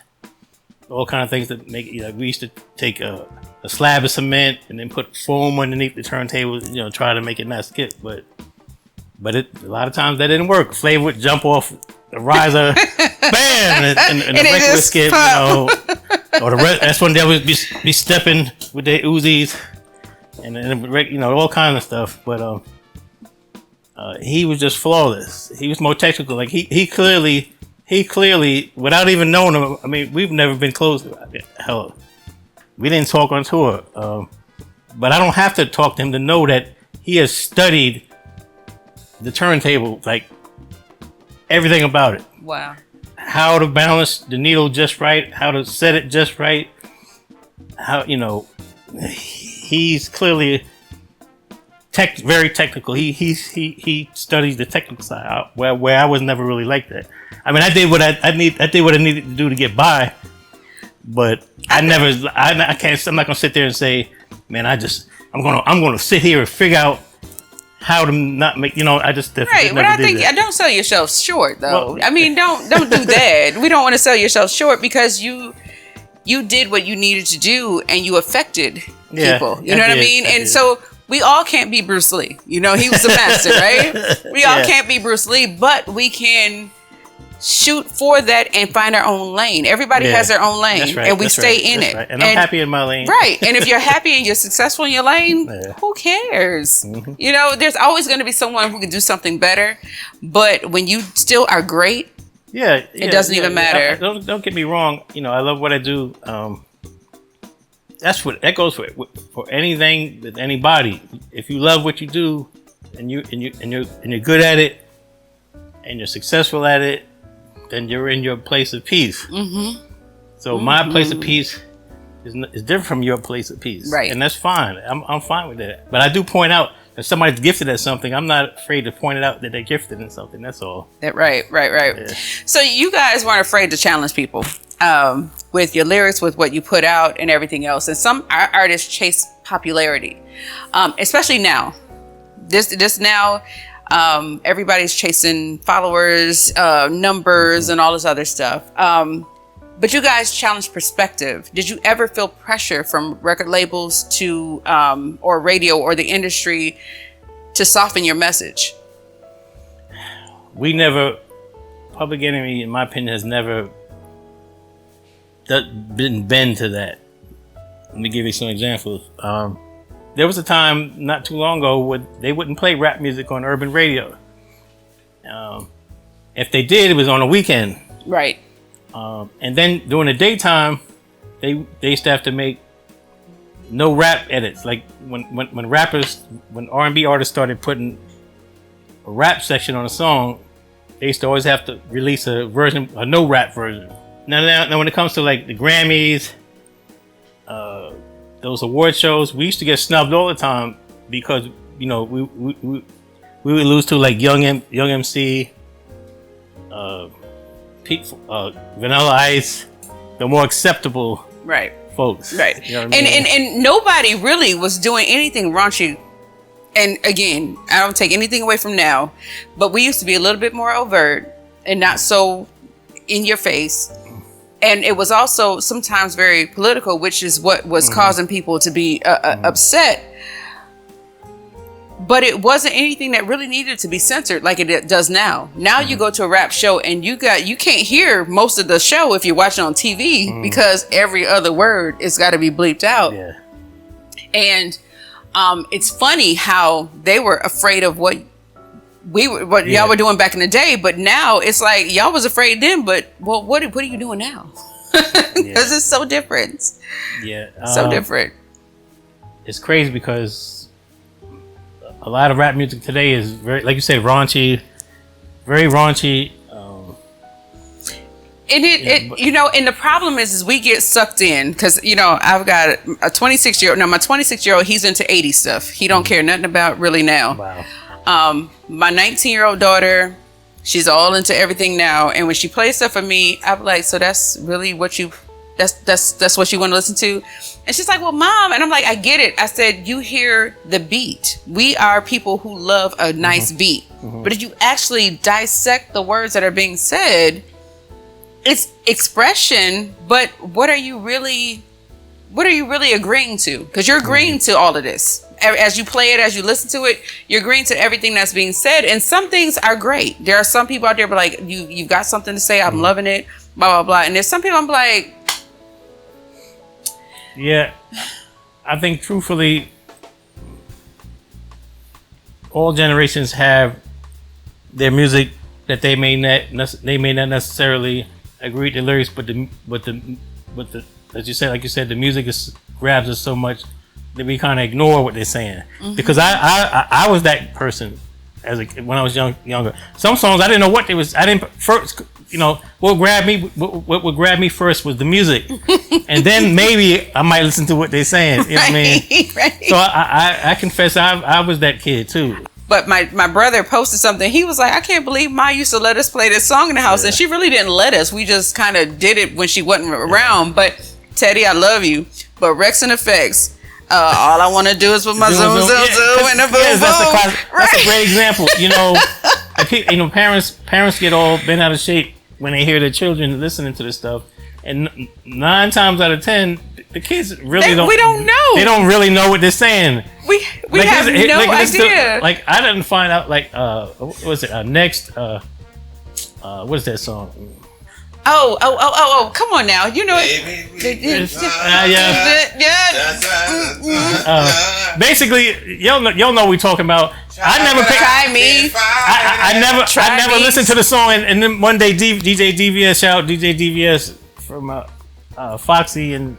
Speaker 4: all kind of things that make. We used to take a slab of cement and then put foam underneath the turntable. Try to make it not skip. But a lot of times that didn't work. Flavor would jump off the riser, bam, and the record would skip. Or the rest, that's when they would be stepping with their Uzis and all kinds of stuff. But he was just flawless. He was more technical. Like he clearly, without even knowing him. I mean, we've never been close. Hell, we didn't talk on tour. But I don't have to talk to him to know that he has studied the turntable, like everything about it.
Speaker 3: Wow. How
Speaker 4: to balance the needle just right, how to set it just right. How he's clearly very technical. He studies the technical side, where I was never really like that. I mean, I did what I did what I needed to do to get by, but I'm not gonna sit there and say, man, I'm gonna sit here and figure out how to not make, I just
Speaker 3: right. But I think don't sell yourself short, though. Well, I mean, don't do that. We don't want to sell yourself short because you did what you needed to do and you affected people. You know what I mean? And so we all can't be Bruce Lee. He was a master, right? We all can't be Bruce Lee, but we can shoot for that and find our own lane. Everybody has their own lane, and we stay in it.
Speaker 4: Right. And I'm happy in my lane.
Speaker 3: Right. And if you're happy and you're successsul in your lane, who cares? Mm-hmm. There's always going to be someone who can do something better. But when you still are great, it doesn't even matter.
Speaker 4: Don't get me wrong. I love what I do. That goes for anything with anybody. If you love what you do, and you're good at it, and you're successful at it, then you're in your place of peace. Mm-hmm. So my place of peace is different from your place of peace,
Speaker 3: right?
Speaker 4: And that's fine. I'm fine with that. But I do point out if somebody's gifted at something, I'm not afraid to point it out that they're gifted in something. That's all.
Speaker 3: Right. Yeah. So you guys weren't afraid to challenge people with your lyrics, with what you put out, and everything else. And some artists chase popularity, especially now. This now. Everybody's chasing followers, numbers, and all this other stuff. But you guys challenge perspective. Did you ever feel pressure from record labels to, or radio or the industry to soften your message?
Speaker 4: Public Enemy, in my opinion, has never been bend to that. Let me give you some examples. There was a time not too long ago where they wouldn't play rap music on urban radio. If they did, it was on a weekend.
Speaker 3: Right.
Speaker 4: And then during the daytime, they used to have to make no rap edits. Like when R&B artists started putting a rap section on a song, they used to always have to release a no rap version. Now when it comes to like the Grammys, those award shows, we used to get snubbed all the time because we would lose to like Young MC, Vanilla Ice, the more acceptable folks.
Speaker 3: Right.
Speaker 4: You know what I mean?
Speaker 3: And nobody really was doing anything raunchy. And again, I don't take anything away from now, but we used to be a little bit more overt and not so in your face. And it was also sometimes very political, which is what was causing people to be upset. But it wasn't anything that really needed to be censored like it does now. Now you go to a rap show and you can't hear most of the show if you're watching on TV because every other word has got to be bleeped out. Yeah. And it's funny how they were afraid of what y'all were doing back in the day, but now it's like y'all was afraid then, but what are you doing now? Because it's so different. So different.
Speaker 4: It's crazy because a lot of rap music today is very, like you said, raunchy, very raunchy.
Speaker 3: And and the problem is we get sucked in because I've got a 26-year-old. Now my 26-year-old, he's into 80s stuff. He don't care nothing about really now.
Speaker 4: Wow.
Speaker 3: My 19-year-old daughter, She's all into everything now. And when she plays stuff for me, I'm like, so that's really what you, that's what you want to listen to? And she's like, well, Mom. And I'm like, I get it. I said, you hear the beat. We are people who love a nice beat. But if you actually dissect the words that are being said, it's expression, but what are you really agreeing to? Because you're agreeing to all of this. As you play it, as you listen to it, you're agreeing to everything that's being said. And some things are great. There are some people out there, but like, you've got something to say. I'm loving it, blah, blah, blah. And there's some people I'm like...
Speaker 4: Yeah. I think, truthfully, all generations have their music that they may not necessarily agree with the lyrics, but the as you said, like you said, the music grabs us so much that we kind of ignore what they're saying. Because I was that person when I was younger. Some songs I didn't know what they was. I didn't first. What would grab me first was the music, and then maybe I might listen to what they're saying. You know what I mean?
Speaker 3: Right.
Speaker 4: So I confess I was that kid too.
Speaker 3: But my brother posted something. He was like, I can't believe Ma used to let us play this song in the house. And she really didn't let us. We just kind of did it when she wasn't around. But Teddy, I love you. But Rex and Effects, all I want to do is put my zoom and a boom boom.
Speaker 4: That's a great example. Parents get all bent out of shape when they hear their children listening to this stuff. And 9 times out of 10, the kids really don't.
Speaker 3: We don't know.
Speaker 4: They don't really know what they're saying.
Speaker 3: We have no idea.
Speaker 4: Like I didn't find out. Like what was it? Next. What is that song?
Speaker 3: Oh! Come on now. You know it.
Speaker 4: Basically, y'all know what we're talking about. I never listened to the song, and then one day DJ DVS, shout out DJ DVS from Foxy and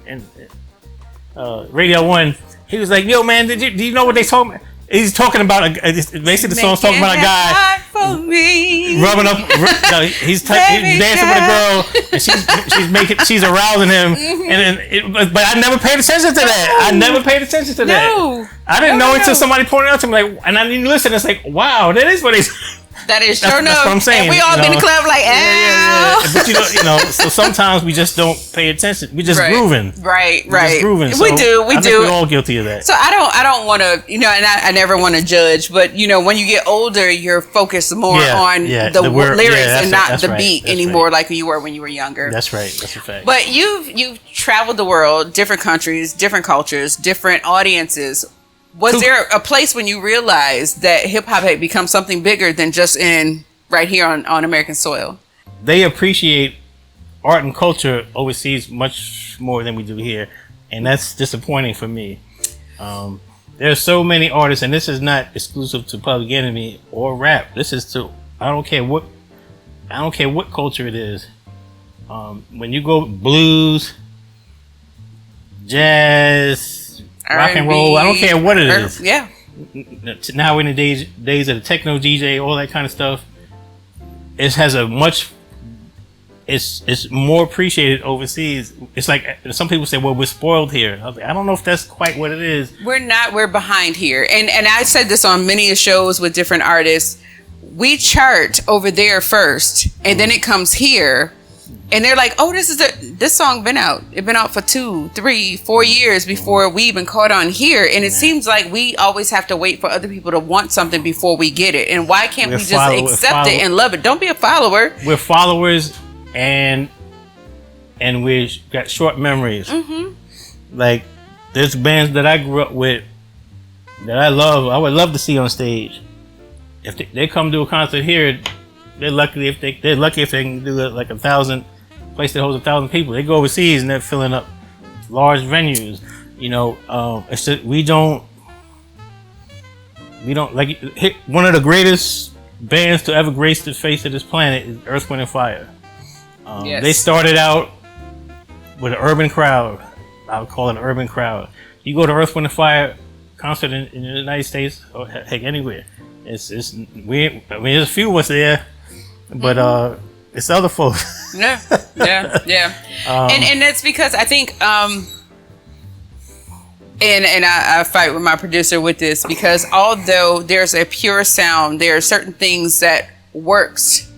Speaker 4: Radio 1. He was like, "Yo, man, do you know what they talking about?" He's talking about basically the song's talking about a guy rubbing up. He's dancing with a girl, and she's arousing him. But I never paid attention to that.
Speaker 3: No.
Speaker 4: I didn't know until somebody pointed out to me, like, and I didn't listen. It's like, wow, that is what they.
Speaker 3: That is sure enough.
Speaker 4: That's what I'm saying.
Speaker 3: And we all been in the club like,
Speaker 4: yeah. But so sometimes we just don't pay attention. We just grooving.
Speaker 3: Right.
Speaker 4: Just grooving.
Speaker 3: We do.
Speaker 4: I think we're all guilty of that.
Speaker 3: So I don't want to, and I never want to judge, but when you get older, you're focused more on the lyrics and not the beat anymore, like you were when you were younger.
Speaker 4: That's right. That's a fact.
Speaker 3: But you've traveled the world, different countries, different cultures, different audiences. Was there a place when you realized that hip hop had become something bigger than just right here on American soil?
Speaker 4: They appreciate art and culture overseas much more than we do here, and that's disappointing for me. There's so many artists, and this is not exclusive to Public Enemy or rap. This is to I don't care what culture it is. When you go blues, jazz, rock and roll, I don't care what it is.
Speaker 3: Yeah.
Speaker 4: Now in the days of the techno DJ, all that kind of stuff, it's more appreciated overseas. It's like some people say, well, we're spoiled here. I don't know if that's quite what it is.
Speaker 3: We're not. We're behind here. And I said this on many shows with different artists. We chart over there first, and then it comes here. And they're like, oh, this song been out. It's been out for 2, 3, 4 years before we even caught on here. And it seems like we always have to wait for other people to want something before we get it. And why can't we just accept it and love it? Don't be a follower.
Speaker 4: We're followers, and we got short memories. Like, there's bands that I grew up with that I love. I would love to see on stage. If they come to a concert here, they're lucky if they can do it like 1,000. Place that holds 1,000 people. They go overseas and they're filling up large venues. It's just, we don't like one of the greatest bands to ever grace the face of this planet is Earth, Wind & Fire.
Speaker 3: Yes.
Speaker 4: They started out with an urban crowd. I would call it an urban crowd. You go to Earth, Wind & Fire concert in the United States or heck anywhere. There's a few of us there, but it's other folks.
Speaker 3: Yeah. And that's because I think, and I fight with my producer with this, because although there's a pure sound, there are certain things that works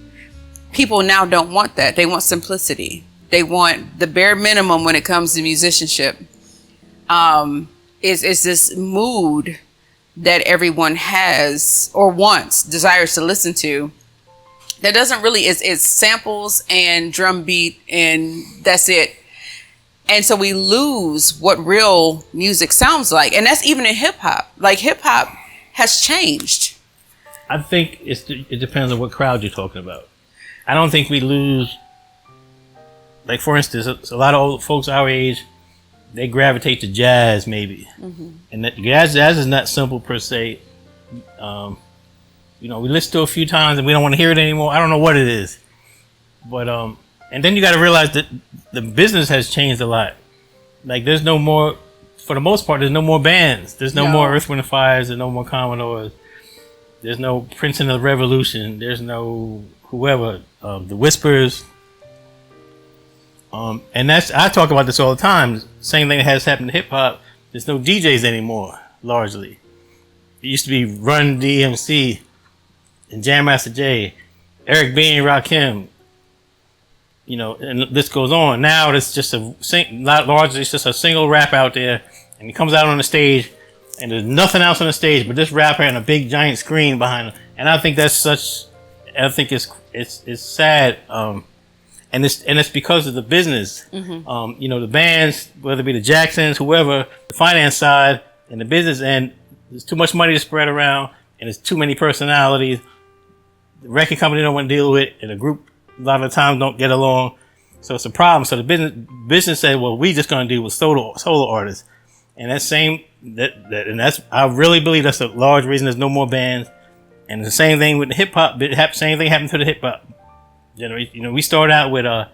Speaker 3: people now don't want that. They want simplicity. They want the bare minimum when it comes to musicianship. Is this mood that everyone has or wants, desires to listen to, that doesn't really, is samples and drum beat and that's it. And so we lose what real music sounds like. And that's even in hip hop. Like hip hop has changed.
Speaker 4: I think it depends on what crowd you're talking about. I don't think we lose, like for instance, a lot of old folks our age, they gravitate to jazz maybe. Mm-hmm. And that jazz is not simple per se. We listen to it a few times and we don't want to hear it anymore. I don't know what it is. But and then you got to realize that the business has changed a lot. Like there's no more, for the most part, there's no more bands. There's no more Earth, Wind and Fires. There's no more Commodores. There's no Prince and the Revolution. There's no whoever, the Whispers. And I talk about this all the time. Same thing that has happened to hip hop. There's no DJs anymore, largely. It used to be Run DMC and Jam Master Jay, Eric B and Rakim. And this goes on. Now it's just largely it's just a single rap out there, and he comes out on the stage, and there's nothing else on the stage but this rapper and a big giant screen behind him. And I think it's sad. And it's because of the business. Mm-hmm. The bands, whether it be the Jacksons, whoever, the finance side and the business end, there's too much money to spread around, and there's too many personalities. The record company don't want to deal with it, and the group a lot of the time don't get along, so it's a problem. So the business said, well, we just gonna deal with solo artists, and I really believe that's a large reason there's no more bands. And the same thing with hip hop. Same thing happened to the hip hop generation. We started out with the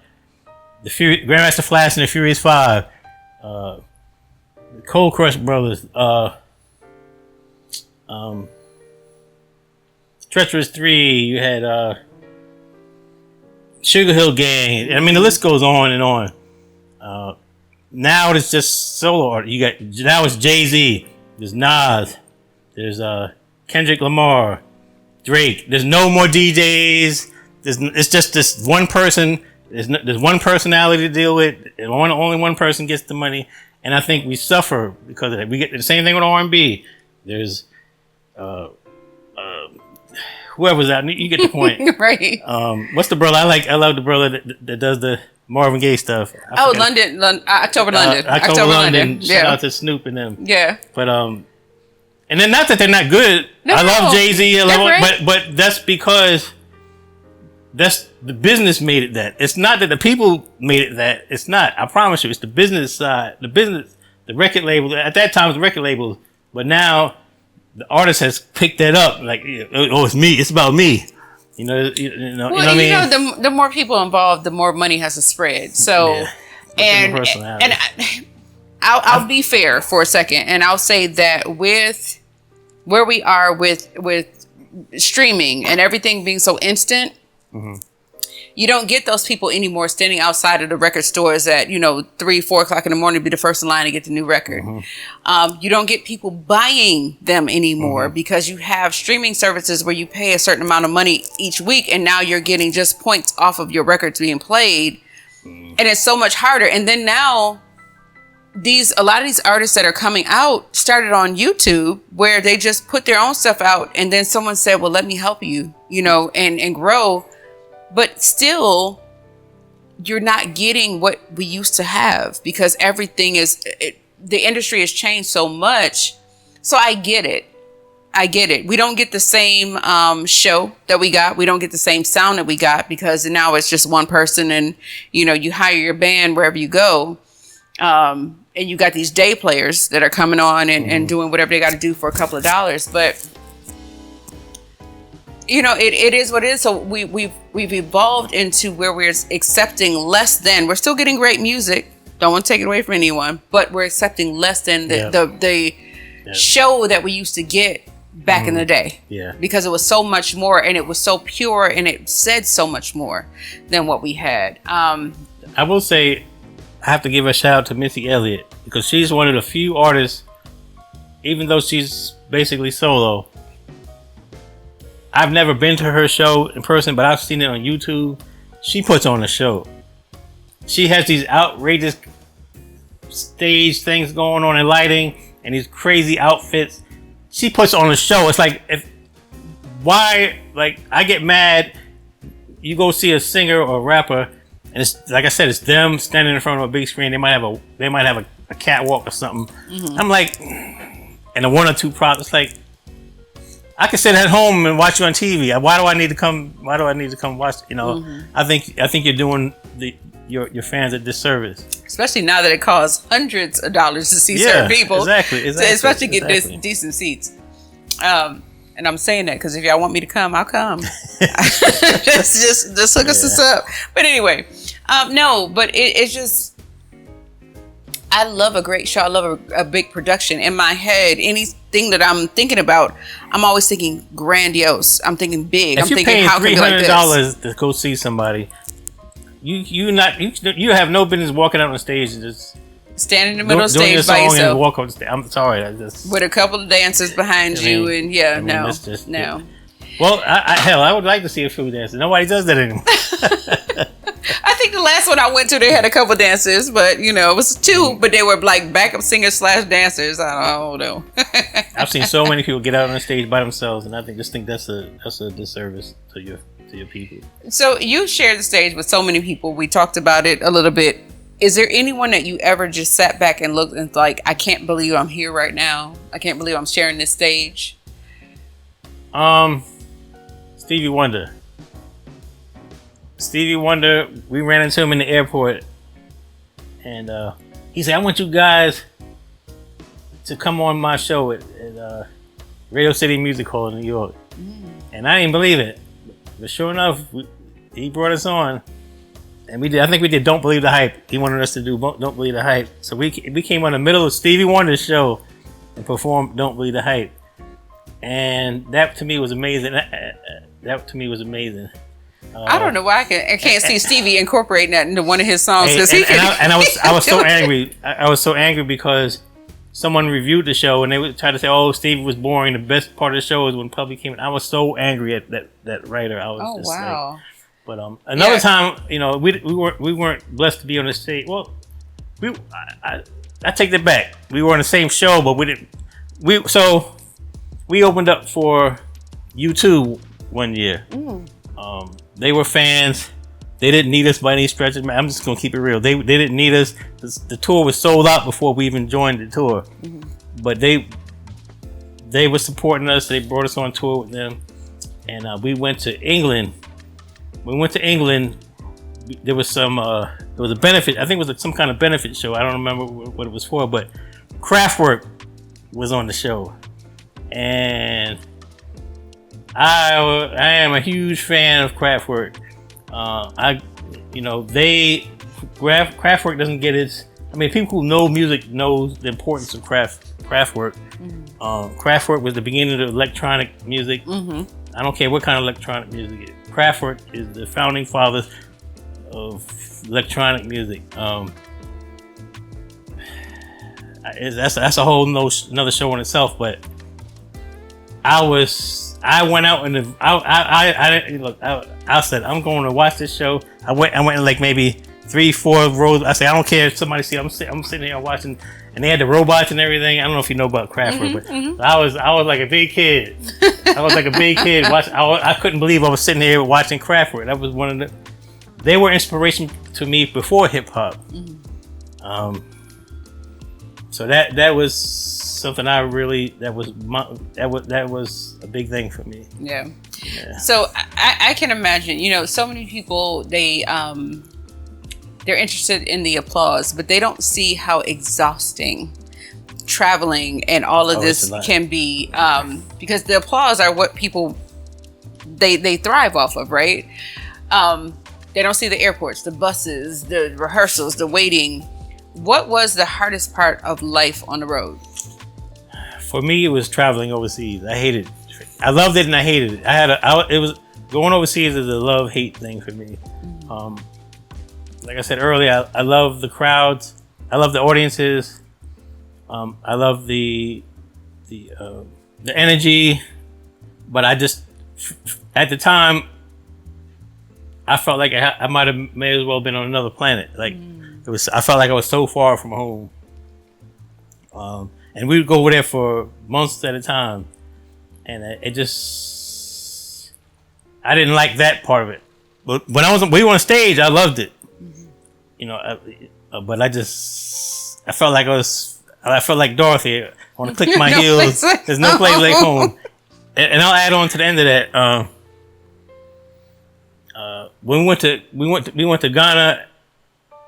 Speaker 4: Grandmaster Flash and the Furious Five, the Cold Crush Brothers, Treacherous 3. You had Sugar Hill Gang. I mean, the list goes on and on. Now it's just solo art. Now it's Jay-Z. There's Nas. There's Kendrick Lamar, Drake. There's no more DJs. It's just this one person. There's one personality to deal with, and only one person gets the money. And I think we suffer because of that. We get the same thing with R&B. There's whoever's out, you get the point.
Speaker 3: Right.
Speaker 4: What's the brother? I love the brother that does the Marvin Gaye stuff.
Speaker 3: London, October London.
Speaker 4: October London. Shout out to Snoop and them.
Speaker 3: Yeah.
Speaker 4: But and then not that they're not good. I love Jay-Z. But that's because the business made it that. It's not that the people made it that. It's not. I promise you, it's the business side. The record label. At that time, it was the record label. But now the artist has picked that up. Like, oh, it's me. It's about me. You know what I mean? The more people involved, the more money has to spread. So,
Speaker 3: yeah. I'll be fair for a second, and I'll say that with where we are with streaming and everything being so instant, mm-hmm. You don't get those people anymore standing outside of the record stores at 3-4 o'clock in the morning to be the first in line to get the new record. Mm-hmm. You don't get people buying them anymore, mm-hmm. because you have streaming services where you pay a certain amount of money each week, and now you're getting just points off of your records being played, mm-hmm. and it's so much harder. And then now a lot of these artists that are coming out started on YouTube, where they just put their own stuff out, and then someone said, well, let me help you, and grow. But still, you're not getting what we used to have, because everything the industry has changed so much. So I get it. We don't get the same show that we got. We don't get the same sound that we got, because now it's just one person, and you hire your band wherever you go. And you got these day players that are coming on and doing whatever they got to do for a couple of dollars. But it is what it is. So we've evolved into where we're accepting less than. We're still getting great music. Don't want to take it away from anyone, but we're accepting less than the show that we used to get back in the day. Yeah. Because it was so much more, and it was so pure, and it said so much more than what we had.
Speaker 4: I will say, I have to give a shout out to Missy Elliott, because she's one of the few artists, even though she's basically solo. I've never been to her show in person, but I've seen it on YouTube, she puts on a show. She has these outrageous stage things going on and lighting and these crazy outfits. She puts on a show. It's like, I get mad. You go see a singer or a rapper, and it's like I said, it's them standing in front of a big screen. They might have a catwalk or something. Mm-hmm. I'm like, and a one or two props. It's like, I can sit at home and watch you on TV. Why do I need to come watch? You know, mm-hmm. I think you're doing your fans a disservice. Especially
Speaker 3: now that it costs hundreds of dollars to see certain people.
Speaker 4: Exactly.
Speaker 3: So especially get this decent seats. And I'm saying that because if y'all want me to come, I'll come. just hook us up. But anyway, no, but it's just, I love a great show. I love a big production. In my head, anything that I'm thinking about, I'm always thinking grandiose. I'm thinking big.
Speaker 4: If
Speaker 3: I'm thinking, how can it be like this?
Speaker 4: $300 to go see somebody, you have no business walking out on stage and just
Speaker 3: stand in the middle of the stage by yourself
Speaker 4: and walk up the stage. I'm sorry,
Speaker 3: with a couple of dancers behind you, and no.
Speaker 4: Well, I would like to see a few dances. Nobody does that anymore.
Speaker 3: I think the last one I went to, they had a couple dancers, but it was two, but they were like backup singers / dancers. I don't know.
Speaker 4: I've seen so many people get out on the stage by themselves, and I think that's a disservice to your people. So
Speaker 3: you shared the stage with so many people. We talked about it a little bit. Is there anyone that you ever just sat back and looked and like, I can't believe I'm here right now. I can't believe I'm sharing this stage.
Speaker 4: Stevie Wonder. We ran into him in the airport, and he said, I want you guys to come on my show at Radio City Music Hall in New York. And I didn't believe it, but sure enough, he brought us on, and we did. I think we did Don't Believe the Hype. He wanted us to do Don't Believe the Hype, so we came on the middle of Stevie Wonder's show and performed Don't Believe the Hype, and that to me was amazing.
Speaker 3: I don't know why I can't see Stevie incorporating that into one of his songs.
Speaker 4: I was so angry. I was so angry because someone reviewed the show and they would try to say, "Oh, Stevie was boring. The best part of the show is when Publice came in." I was so angry at that writer. I was
Speaker 3: wow.
Speaker 4: But another time, we weren't blessed to be on the stage. Well, I take that back. We were on the same show, but we didn't. We opened up for U2 one year. They were fans. They didn't need us by any stretch. I'm just gonna keep it real. They didn't need us. The tour was sold out before we even joined the tour. Mm-hmm. But they were supporting us. They brought us on tour with them, and we went to England. There was a benefit. I think it was some kind of benefit show. I don't remember what it was for, but Kraftwerk was on the show, and I am a huge fan of Kraftwerk. Kraftwerk doesn't get its. I mean, people who know music knows the importance of Kraftwerk. Mm-hmm. Kraftwerk was the beginning of electronic music. Mm-hmm. I don't care what kind of electronic music it is. Kraftwerk is the founding fathers of electronic music. That's a whole another show in itself. But I went out and I said, I'm going to watch this show. I went in like maybe 3-4 rows. I said, I don't care if somebody see. I'm sitting here watching, and they had the robots and everything. I don't know if you know about Kraftwerk, but I was like a big kid. I couldn't believe I was sitting here watching Kraftwerk. That was they were inspiration to me before hip hop. So that was something that was a big thing for me.
Speaker 3: Yeah. So I can imagine, so many people, they're interested in the applause, but they don't see how exhausting traveling and all of this can be, because the applause are what people they thrive off of, right? They don't see the airports, the buses, the rehearsals, the waiting. What was the hardest part of life on the road?
Speaker 4: For me, it was traveling overseas. I hated it. I loved it and I hated it. It was going overseas is a love-hate thing for me. Like I said earlier, I love the crowds. I love the audiences. I love the energy. But I just, at the time, I felt like I may as well been on another planet. Like I felt like I was so far from home. And we would go over there for months at a time, and it just I didn't like that part of it. But when we were on stage, I loved it. You know, but I felt like I felt like Dorothy. I want to click my heels. There's no place like home. And I'll add on to the end of that. When we went to Ghana.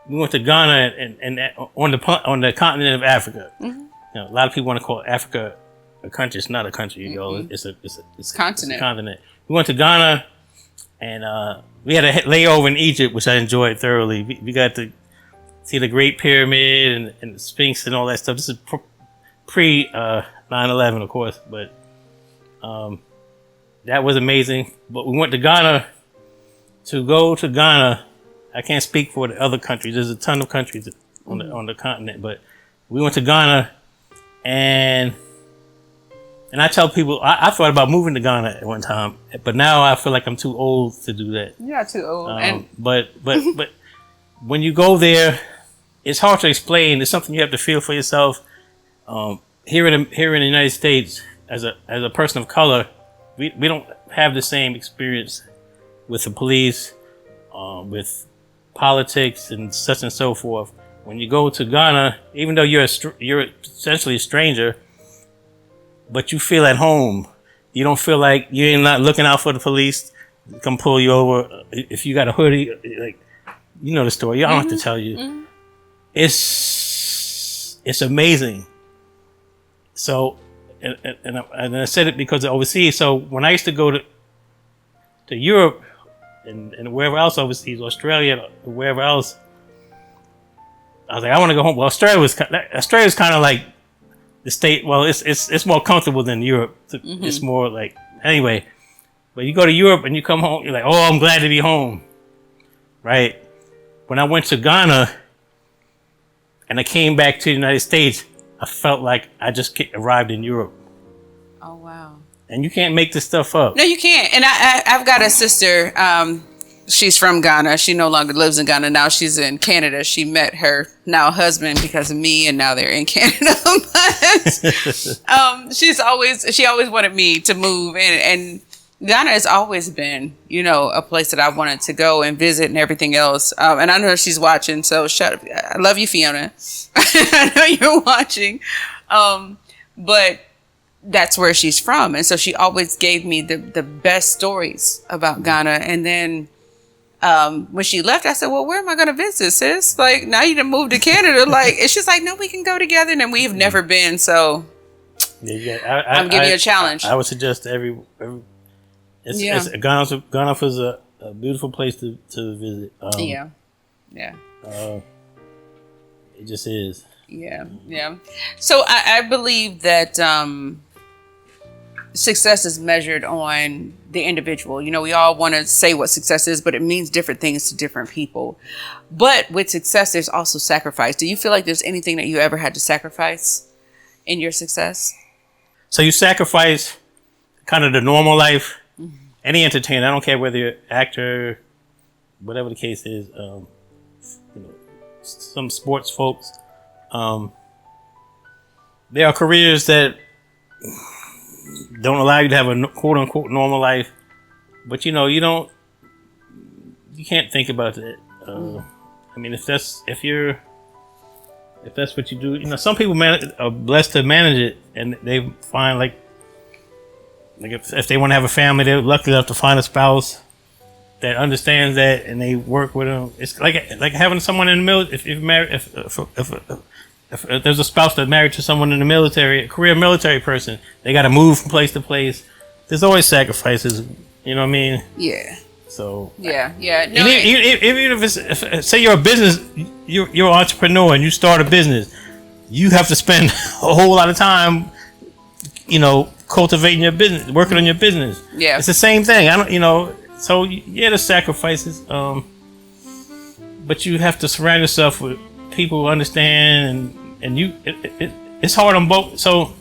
Speaker 4: We went to Ghana and on the continent of Africa. Mm-hmm. You know, a lot of people want to call Africa a country. It's not a country, mm-hmm. It's a continent. It's a continent. We went to Ghana, and we had a layover in Egypt, which I enjoyed thoroughly. We got to see the Great Pyramid and the Sphinx and all that stuff. This is pre 9/11, of course, but that was amazing. But we went to Ghana. To go to Ghana, I can't speak for the other countries. There's a ton of countries on the continent, but we went to Ghana, and I tell people I thought about moving to Ghana at one time, but now I feel like I'm too old to do that.
Speaker 3: You're not too old,
Speaker 4: but when you go there, it's hard to explain. It's something you have to feel for yourself. Here in the United States, as a person of color, we don't have the same experience with the police, with politics and such and so forth. When you go to Ghana, even though you're essentially a stranger, but you feel at home. You don't feel like you're not looking out for the police to come pull you over. If you got a hoodie, like, you know the story. I don't have to tell you. Mm-hmm. It's amazing. So, and I said it because of overseas. So when I used to go to Europe and wherever else overseas, Australia, or wherever else, I was like, I want to go home. Well, Australia's kind of like the state. Well, it's more comfortable than Europe. Mm-hmm. It's more like, anyway. But you go to Europe and you come home, you're like, oh, I'm glad to be home, right? When I went to Ghana and I came back to the United States, I felt like I just arrived in Europe.
Speaker 3: Oh, wow.
Speaker 4: And you can't make this stuff up.
Speaker 3: No, you can't. And I've got a sister. She's from Ghana. She no longer lives in Ghana. Now she's in Canada. She met her now husband because of me, and now they're in Canada. But she always wanted me to move, and Ghana has always been, a place that I wanted to go and visit and everything else. And I know she's watching, so shut up. I love you, Fiona. I know you're watching. But that's where she's from. And so she always gave me the best stories about Ghana. And then when she left, I said, well, where am I going to visit, sis? Like, now you done moved to Canada. Like, and she's like, no, we can go together. And then we've never been. So I'm giving you a challenge.
Speaker 4: I would suggest Ghana is a beautiful place to visit.
Speaker 3: Yeah.
Speaker 4: It just is.
Speaker 3: Yeah. So I believe that success is measured on the individual. We all want to say what success is, but it means different things to different people. But with success, there's also sacrifice. Do you feel like there's anything that you ever had to sacrifice in your success?
Speaker 4: So you sacrifice kind of the normal life. Mm-hmm. Any entertainer, I don't care whether you're an actor, whatever the case is, some sports folks, there are careers that don't allow you to have a quote unquote normal life, but you can't think about that. I mean, if that's what you do, some people are blessed to manage it, and they find like if they want to have a family, they're lucky enough to find a spouse that understands that, and they work with them. It's like having someone in the military. If you're married, if there's a spouse that's married to someone in the military, a career military person, they got to move from place to place. There's always sacrifices. You know what I mean?
Speaker 3: Yeah.
Speaker 4: So
Speaker 3: yeah.
Speaker 4: No, even if say you're a business, you're an entrepreneur and you start a business, you have to spend a whole lot of time, cultivating your business, working on your business.
Speaker 3: Yeah.
Speaker 4: It's the same thing. So there's sacrifices, but you have to surround yourself with people who understand, and it's hard on both. So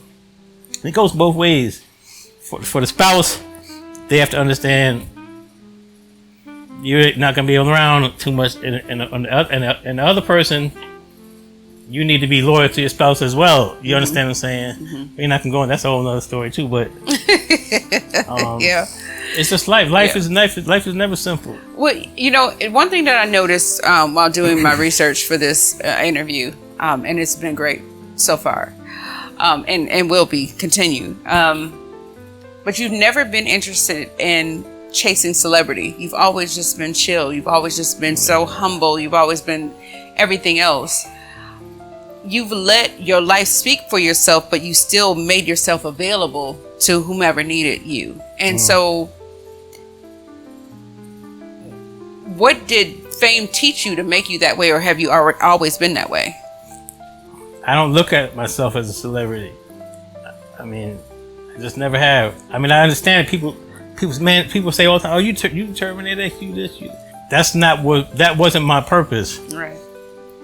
Speaker 4: it goes both ways. For the spouse, they have to understand you're not gonna be around too much, and the other person, you need to be loyal to your spouse as well. You understand what I'm saying? Mm-hmm. You're not gonna go in. That's a whole other story too. But
Speaker 3: yeah,
Speaker 4: it's just life. Life is never simple.
Speaker 3: Well, you know, one thing that I noticed while doing my research for this interview, and it's been great so far, and will be continued. But you've never been interested in chasing celebrity. You've always just been chill. You've always just been so humble. You've always been everything else. You've let your life speak for yourself, but you still made yourself available to whomever needed you. And so what did fame teach you to make you that way, or have you always been that way?
Speaker 4: I don't look at myself as a celebrity. I mean, I just never have. I mean, I understand people say all the time, "Oh, you Terminator, you this, you." That wasn't my purpose. Right.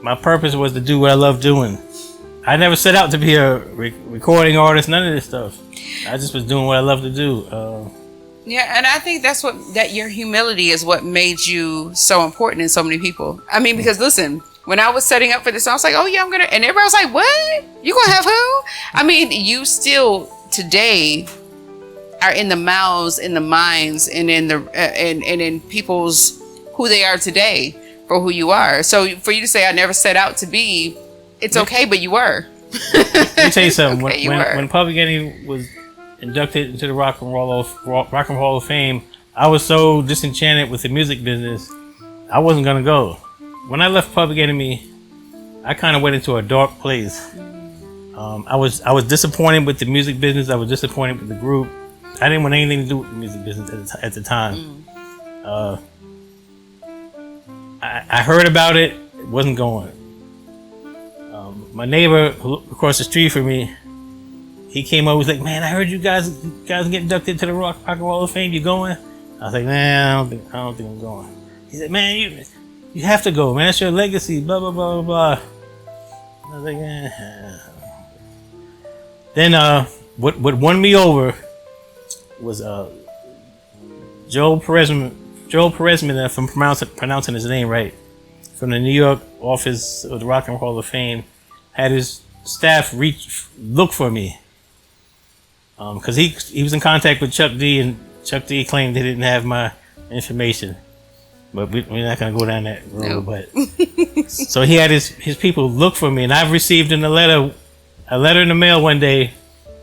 Speaker 4: My purpose was to do what I love doing. I never set out to be a recording artist, none of this stuff. I just was doing what I love to do.
Speaker 3: Yeah, and I think that your humility is what made you so important in so many people. I mean, because listen, when I was setting up for this, I was like, "Oh yeah, I'm gonna," and everybody was like, "What? You gonna have who?" I mean, you still today are in the mouths, in the minds, and in the and in people's who they are today for who you are. So for you to say I never set out to be, it's okay, but you were.
Speaker 4: Let me tell you something.
Speaker 3: Okay,
Speaker 4: when Public Enemy was inducted into the Rock and Roll Hall of Fame, I was so disenchanted with the music business, I wasn't gonna go. When I left Public Enemy, I kind of went into a dark place. I was disappointed with the music business. I was disappointed with the group. I didn't want anything to do with the music business at the time. I heard about it. It wasn't going. My neighbor across the street from me, he came over. He was like, "Man, I heard you guys get inducted to the Rock and Roll Hall of Fame. You going?" I was like, "Nah, I don't think I'm going." He said, "Man, you have to go, man. That's your legacy. Blah blah blah blah blah." I was like, "Eh." Then what won me over was Joel Perezman, if I'm pronouncing his name right, from the New York office of the Rock and Roll Hall of Fame, had his staff look for me, because he was in contact with Chuck D, and Chuck D claimed they didn't have my information, but we're not gonna go down that road. No. But so he had his people look for me, and I've received a letter in the mail one day.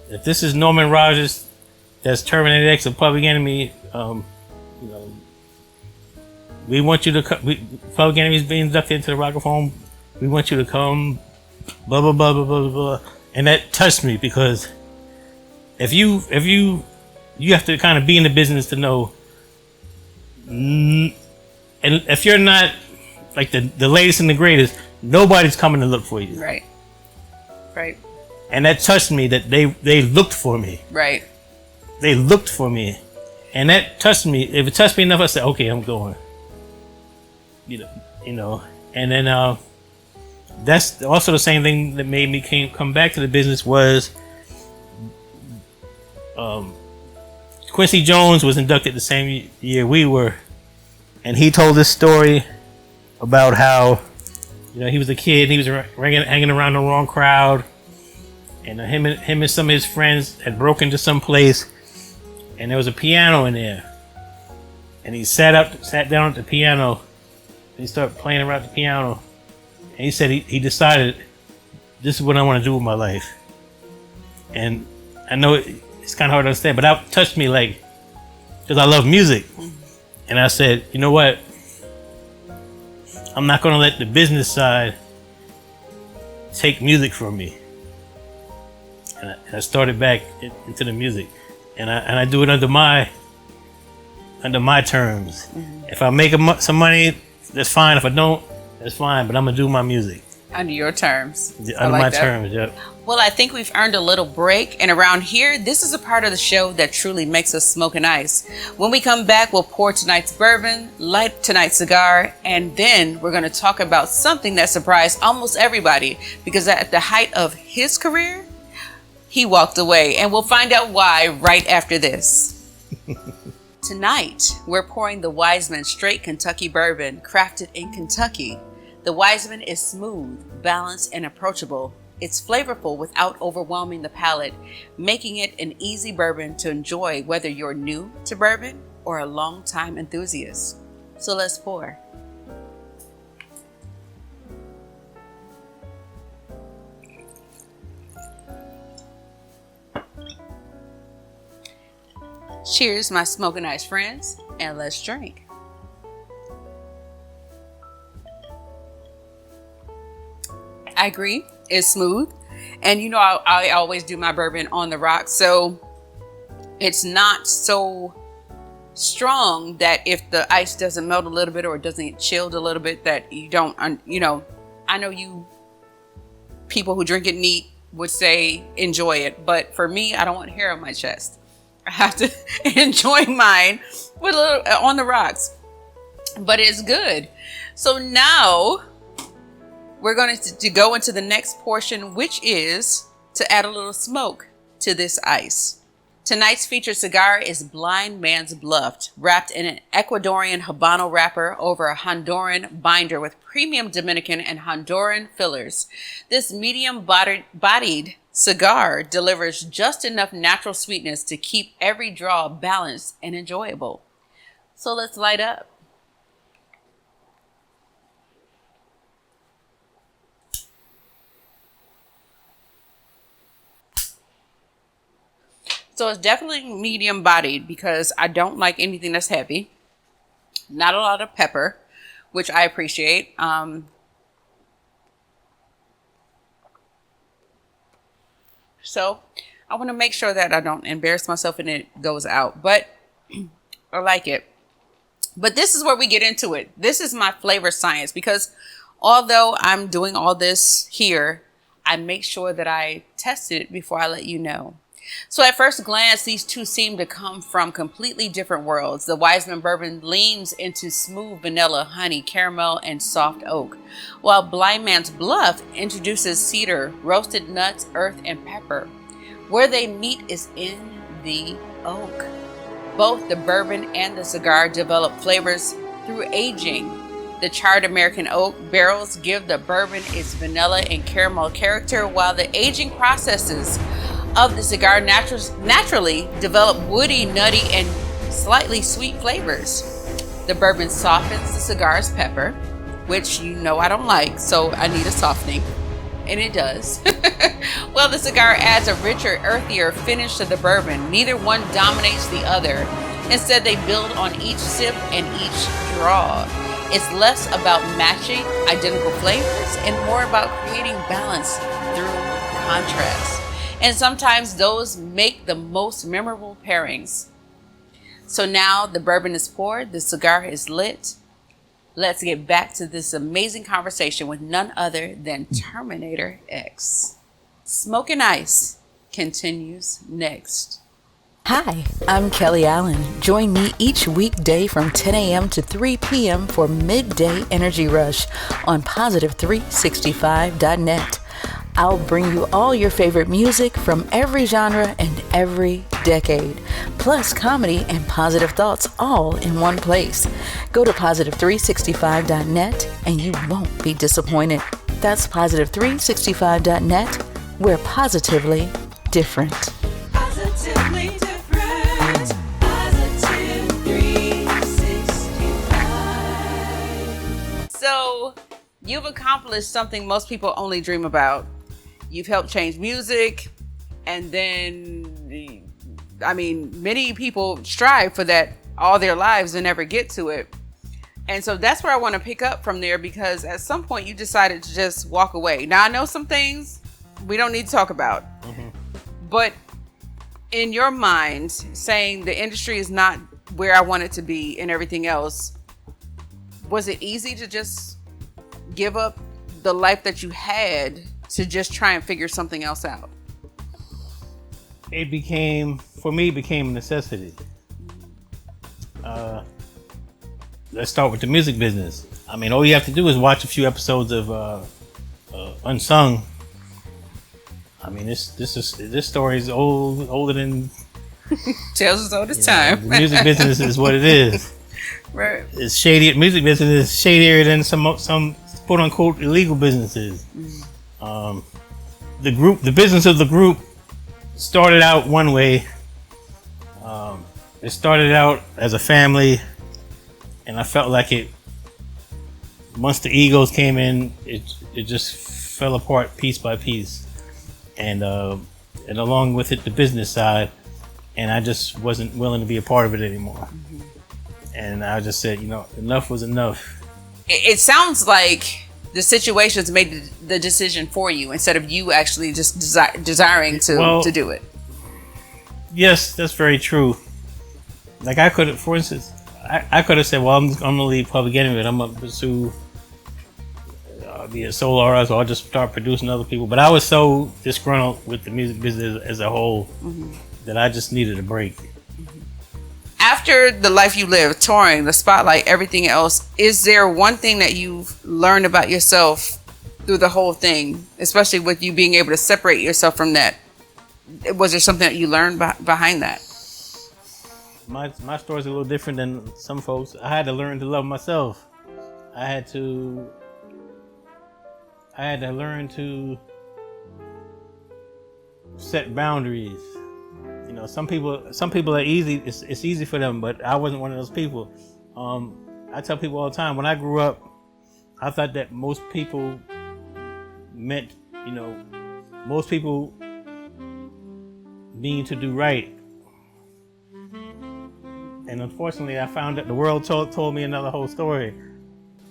Speaker 4: If this is Norman Rogers, that's Terminator X of Public Enemy, we want you to come. Public Enemy is being inducted into the Rock of Home. We want you to come. Blah blah blah blah blah blah. And that touched me, because if you have to kind of be in the business to know. And if you're not like the latest and the greatest, nobody's coming to look for you.
Speaker 3: Right. Right.
Speaker 4: And that touched me, that they looked for me.
Speaker 3: Right.
Speaker 4: They looked for me. And that touched me. If it touched me enough, I said, "Okay, I'm going." You know. And then that's also the same thing that made me come back to the business was Quincy Jones was inducted the same year we were, and he told this story about how he was a kid, he was hanging around the wrong crowd, and him and some of his friends had broken into some place, and there was a piano in there, and he sat down at the piano, and he started playing around the piano, and he said he decided, "This is what I want to do with my life." And I know it's kind of hard to understand, but that touched me, like, because I love music, and I said, "You know what? I'm not going to let the business side take music from me." And I started back into the music, and I do it under my terms. Mm-hmm. If I make some money, that's fine. If I don't, that's fine. But I'm gonna do my music
Speaker 3: under your terms.
Speaker 4: Under my terms, yep.
Speaker 3: Well, I think we've earned a little break, and around here, this is a part of the show that truly makes us smoke and ice. When we come back, we'll pour tonight's bourbon, light tonight's cigar, and then we're going to talk about something that surprised almost everybody, because at the height of his career, he walked away, and we'll find out why right after this. Tonight, we're pouring the Wiseman Straight Kentucky Bourbon, crafted in Kentucky. The Wiseman is smooth, balanced, and approachable. It's flavorful without overwhelming the palate, making it an easy bourbon to enjoy whether you're new to bourbon or a long-time enthusiast. So let's pour. Cheers, my smoking ice friends, and let's drink. I agree, it's smooth. And you know, I always do my bourbon on the rocks, so it's not so strong that if the ice doesn't melt a little bit or it doesn't get chilled a little bit, that you don't, you know, I know you people who drink it neat would say enjoy it, but for me, I don't want hair on my chest. I have to enjoy mine with a little on the rocks, but it's good. So now we're going to go into the next portion, which is to add a little smoke to this ice. Tonight's featured cigar is Blind Man's Bluff, wrapped in an Ecuadorian Habano wrapper over a Honduran binder with premium Dominican and Honduran fillers. This medium-bodied cigar delivers just enough natural sweetness to keep every draw balanced and enjoyable. So let's light up. So it's definitely medium bodied because I don't like anything that's heavy. Not a lot of pepper, which I appreciate. So I want to make sure that I don't embarrass myself and it goes out, but I like it. But this is where we get into it. This is my flavor science, because although I'm doing all this here, I make sure that I test it before I let you know. So at first glance, these two seem to come from completely different worlds. The Wiseman bourbon leans into smooth vanilla, honey, caramel, and soft oak, while Blind Man's Bluff introduces cedar, roasted nuts, earth, and pepper. Where they meet is in the oak. Both the bourbon and the cigar develop flavors through aging. The charred American oak barrels give the bourbon its vanilla and caramel character, while the aging processes of the cigar naturally develop woody, nutty, and slightly sweet flavors. The bourbon softens the cigar's pepper, which you know I don't like, so I need a softening, and it does. Well, the cigar adds a richer, earthier finish to the bourbon. Neither one dominates the other. Instead, they build on each sip and each draw. It's less about matching identical flavors and more about creating balance through contrast. And sometimes those make the most memorable pairings. So now the bourbon is poured, the cigar is lit. Let's get back to this amazing conversation with none other than Terminator X. Smoking Ice continues next.
Speaker 1: Hi, I'm Kelly Allen. Join me each weekday from 10 a.m. to 3 p.m. for Midday Energy Rush on Positive365.net. I'll bring you all your favorite music from every genre and every decade, plus comedy and positive thoughts all in one place. Go to Positive365.net and you won't be disappointed. That's Positive365.net. We're positively different.
Speaker 5: Positively different. Positive 365.
Speaker 3: So you've accomplished something most people only dream about. You've helped change music, and then, I mean, many people strive for that all their lives and never get to it. And so that's where I want to pick up from there, because at some point you decided to just walk away. Now, I know some things we don't need to talk about, but in your mind, saying the industry is not where I want it to be and everything else, was it easy to just give up the life that you had to just try and figure something else out?
Speaker 4: It became a necessity. Let's start with the music business. I mean, all you have to do is watch a few episodes of Unsung. I mean, this story is older than
Speaker 3: Tales as old as time.
Speaker 4: The music business is what it is.
Speaker 3: Right.
Speaker 4: It's shady. Music business is shadier than some quote unquote illegal businesses. The business of the group started out one way. It started out as a family, and I felt like it. Once the egos came in, it just fell apart piece by piece, and along with it, the business side, and I just wasn't willing to be a part of it anymore. And I just said, enough was enough.
Speaker 3: It sounds like the situations made the decision for you instead of you actually just desiring to do it.
Speaker 4: Yes, that's very true. Like I could have, for instance, I could have said, well, I'm gonna leave public enemy. I'm gonna pursue be a solo artist, or I'll just start producing other people. But I was so disgruntled with the music business as a whole that I just needed a break.
Speaker 3: After the life you live, touring, the spotlight, everything else, is there one thing that you've learned about yourself through the whole thing, especially with you being able to separate yourself from that? Was there something that you learned behind that?
Speaker 4: My story's a little different than some folks. I had to learn to love myself. I had to learn to set boundaries. Some people are easy. It's easy for them, but I wasn't one of those people. I tell people all the time, when I grew up, I thought that most people meant, most people mean to do right. And unfortunately, I found that the world told me another whole story.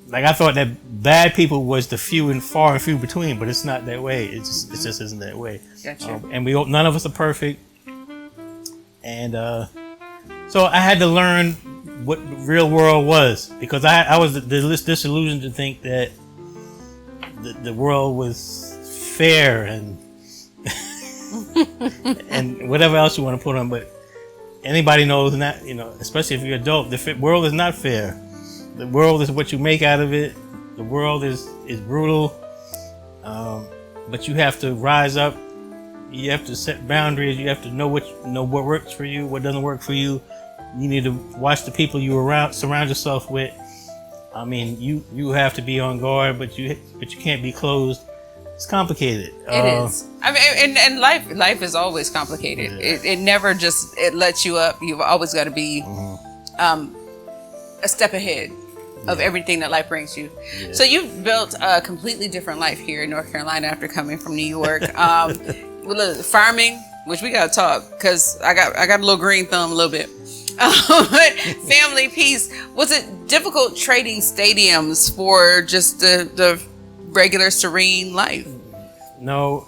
Speaker 4: Like I thought that bad people was the few and far and few between, but it's not that way. It just isn't that way.
Speaker 3: Gotcha.
Speaker 4: And none of us are perfect. And so I had to learn what the real world was, because I was disillusioned to think that the world was fair and and whatever else you want to put on. But anybody knows that, especially if you're adult, the world is not fair. The world is what you make out of it. The world is brutal, but you have to rise up. You have to set boundaries. You have to know what works for you, what doesn't work for you. You need to watch the people you surround yourself with. I mean, you have to be on guard, but you can't be closed. It's complicated.
Speaker 3: It is. I mean, and life is always complicated.
Speaker 4: Yeah.
Speaker 3: It never just lets you up. You've always got to be a step ahead of everything that life brings you. Yeah. So you've built a completely different life here in North Carolina after coming from New York. Farming, which we gotta talk, because I got a little green thumb a little bit. But family, peace. Was it difficult trading stadiums for just the regular serene life?
Speaker 4: No,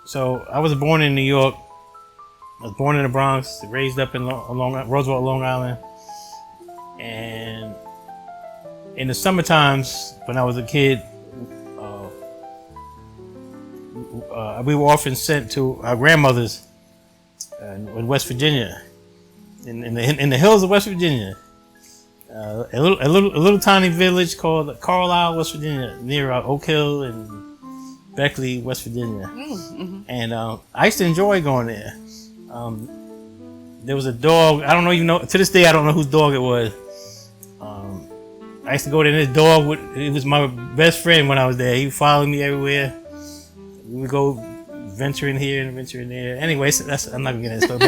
Speaker 4: so I was born in New York. I was born in the Bronx, raised up in Roosevelt, Long Island. And in the summer times, when I was a kid, we were often sent to our grandmother's in West Virginia, in the hills of West Virginia, a little tiny village called Carlisle, West Virginia, near Oak Hill and Beckley, West Virginia. Mm-hmm. And I used to enjoy going there. There was a dog. I don't know, to this day I don't know whose dog it was. I used to go there, and this dog it was my best friend when I was there. He followed me everywhere. We would go venturing here and venturing there. Anyways, I'm not gonna get into it.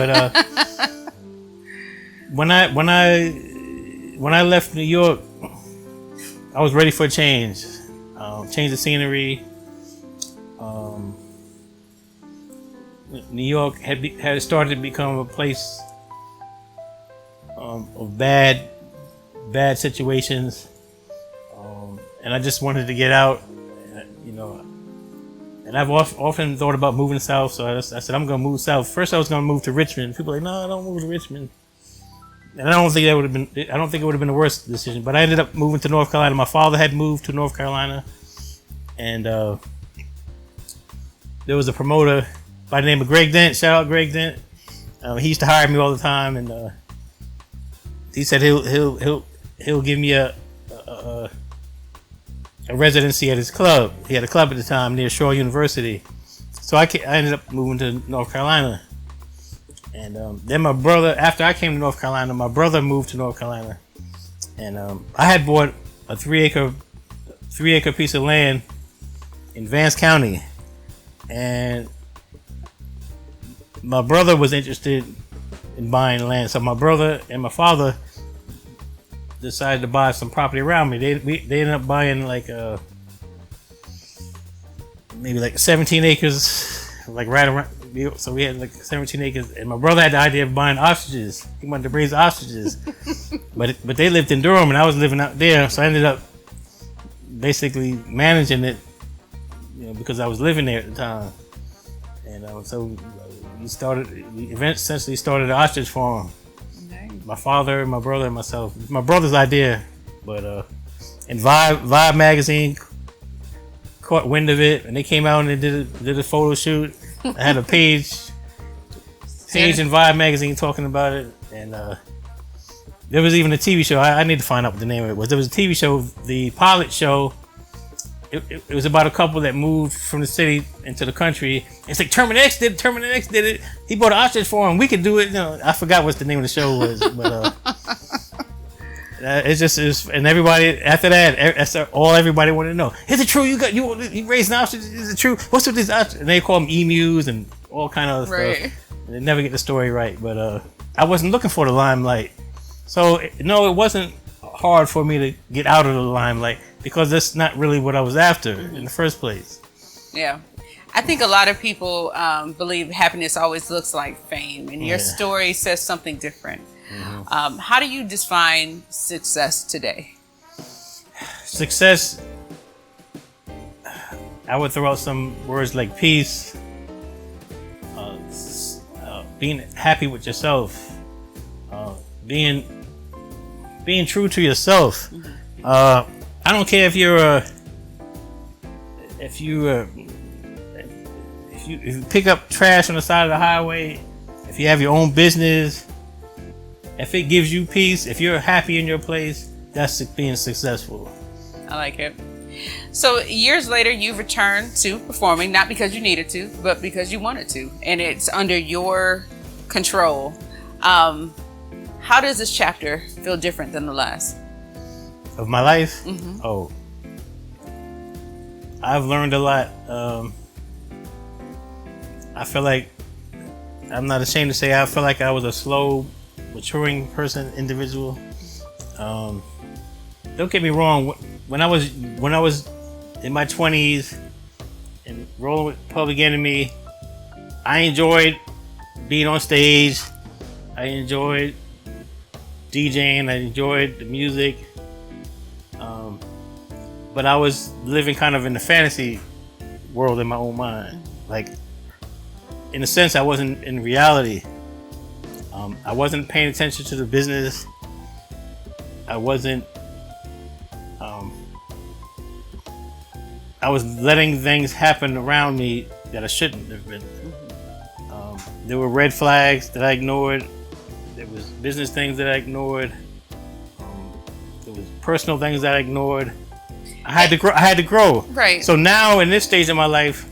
Speaker 4: But when I left New York, I was ready for a change. Change the scenery. New York had started to become a place of bad situations, and I just wanted to get out, And I've often thought about moving south, so I said I'm gonna move south. First, I was gonna move to Richmond. People were like, no, don't move to Richmond. And I don't think it would have been the worst decision. But I ended up moving to North Carolina. My father had moved to North Carolina, and there was a promoter by the name of Greg Dent. Shout out Greg Dent. He used to hire me all the time, and he said he'll give me a residency at his club. He had a club at the time near Shaw University, So I ended up moving to North Carolina. And then my brother, after I came to North Carolina, my brother moved to North Carolina. And I had bought a 3-acre piece of land in Vance County. And my brother was interested in buying land. So my brother and my father decided to buy some property around me. They ended up buying like maybe like 17 acres, like right around. So we had like 17 acres, and my brother had the idea of buying ostriches. He wanted to raise ostriches, but they lived in Durham, and I was living out there. So I ended up basically managing it, because I was living there at the time. And so we essentially started an ostrich farm.
Speaker 3: Nice.
Speaker 4: My father, my brother, and myself. It's my brother's idea, but and Vibe magazine caught wind of it, and they came out and they did a photo shoot. I had a page in Vibe magazine talking about it, and there was even a TV show. I need to find out what the name of it was. There was a TV show, the pilot show. It was about a couple that moved from the city into the country. It's like Terminator X did it. He bought an ostrich farm. We could do it. I forgot what the name of the show was, but it's just, and everybody after that, that's all everybody wanted to know. Is it true you raised an ostrich? Is it true? What's with these ostriches? And they call them emus and all kind of stuff. And they never get the story right. But I wasn't looking for the limelight, so no, it wasn't hard for me to get out of the limelight, because that's not really what I was after in the first place.
Speaker 3: Yeah. I think a lot of people believe happiness always looks like fame, and your story says something different. Mm-hmm. How do you define success today?
Speaker 4: Success, I would throw out some words like peace, being happy with yourself, being true to yourself. I don't care if you pick up trash on the side of the highway, if you have your own business, if it gives you peace, if you're happy in your place, that's being successful.
Speaker 3: I like it. So years later, you've returned to performing, not because you needed to, but because you wanted to, and it's under your control. How does this chapter feel different than the last?
Speaker 4: Of my life?
Speaker 3: Mm-hmm.
Speaker 4: Oh, I've learned a lot. I feel like, I'm not ashamed to say, I feel like I was a slow, maturing individual. Don't get me wrong. When I was in my 20s and rolling with Public Enemy, I enjoyed being on stage. I enjoyed DJing. I enjoyed the music. But I was living kind of in the fantasy world in my own mind. Like, in a sense, I wasn't in reality. I wasn't paying attention to the business. I wasn't. I was letting things happen around me that I shouldn't have been. There were red flags that I ignored. There was business things that I ignored. There was personal things that I ignored. I had to grow.
Speaker 3: Right.
Speaker 4: So now, in this stage of my life,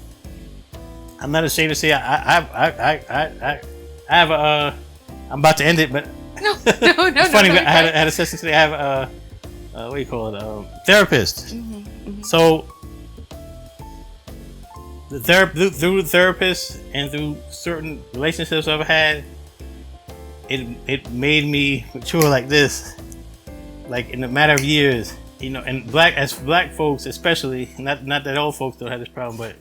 Speaker 4: I'm not ashamed to say I have a. I'm about to end it, but
Speaker 3: No.
Speaker 4: it's funny. I had a session today. I have what do you call it? Therapist.
Speaker 3: Mm-hmm.
Speaker 4: So through the therapist and through certain relationships I've had, it made me mature like this, like in a matter of years. And black folks especially, not that old folks don't have this problem, but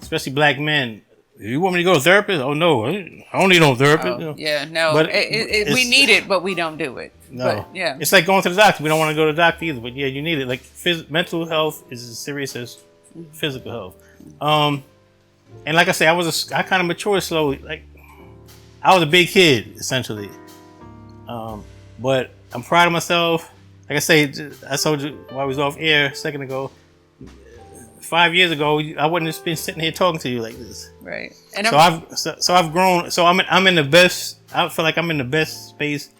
Speaker 4: especially black men. You want me to go to a therapist? Oh no, I don't need no therapist.
Speaker 3: Yeah, no.
Speaker 4: But
Speaker 3: we need it, but we don't do it.
Speaker 4: No.
Speaker 3: But, yeah.
Speaker 4: It's like going to the doctor. We don't want to go to the doctor either, but yeah, you need it. Like mental health is as serious as physical health. And like I say, I kind of matured slowly. Like, I was a big kid essentially. But I'm proud of myself. Like I say, I told you while I was off air a second ago. 5 years ago, I wouldn't have been sitting here talking to you like this.
Speaker 3: Right. And
Speaker 4: so I've grown. So I'm in the best. I feel like I'm in the best space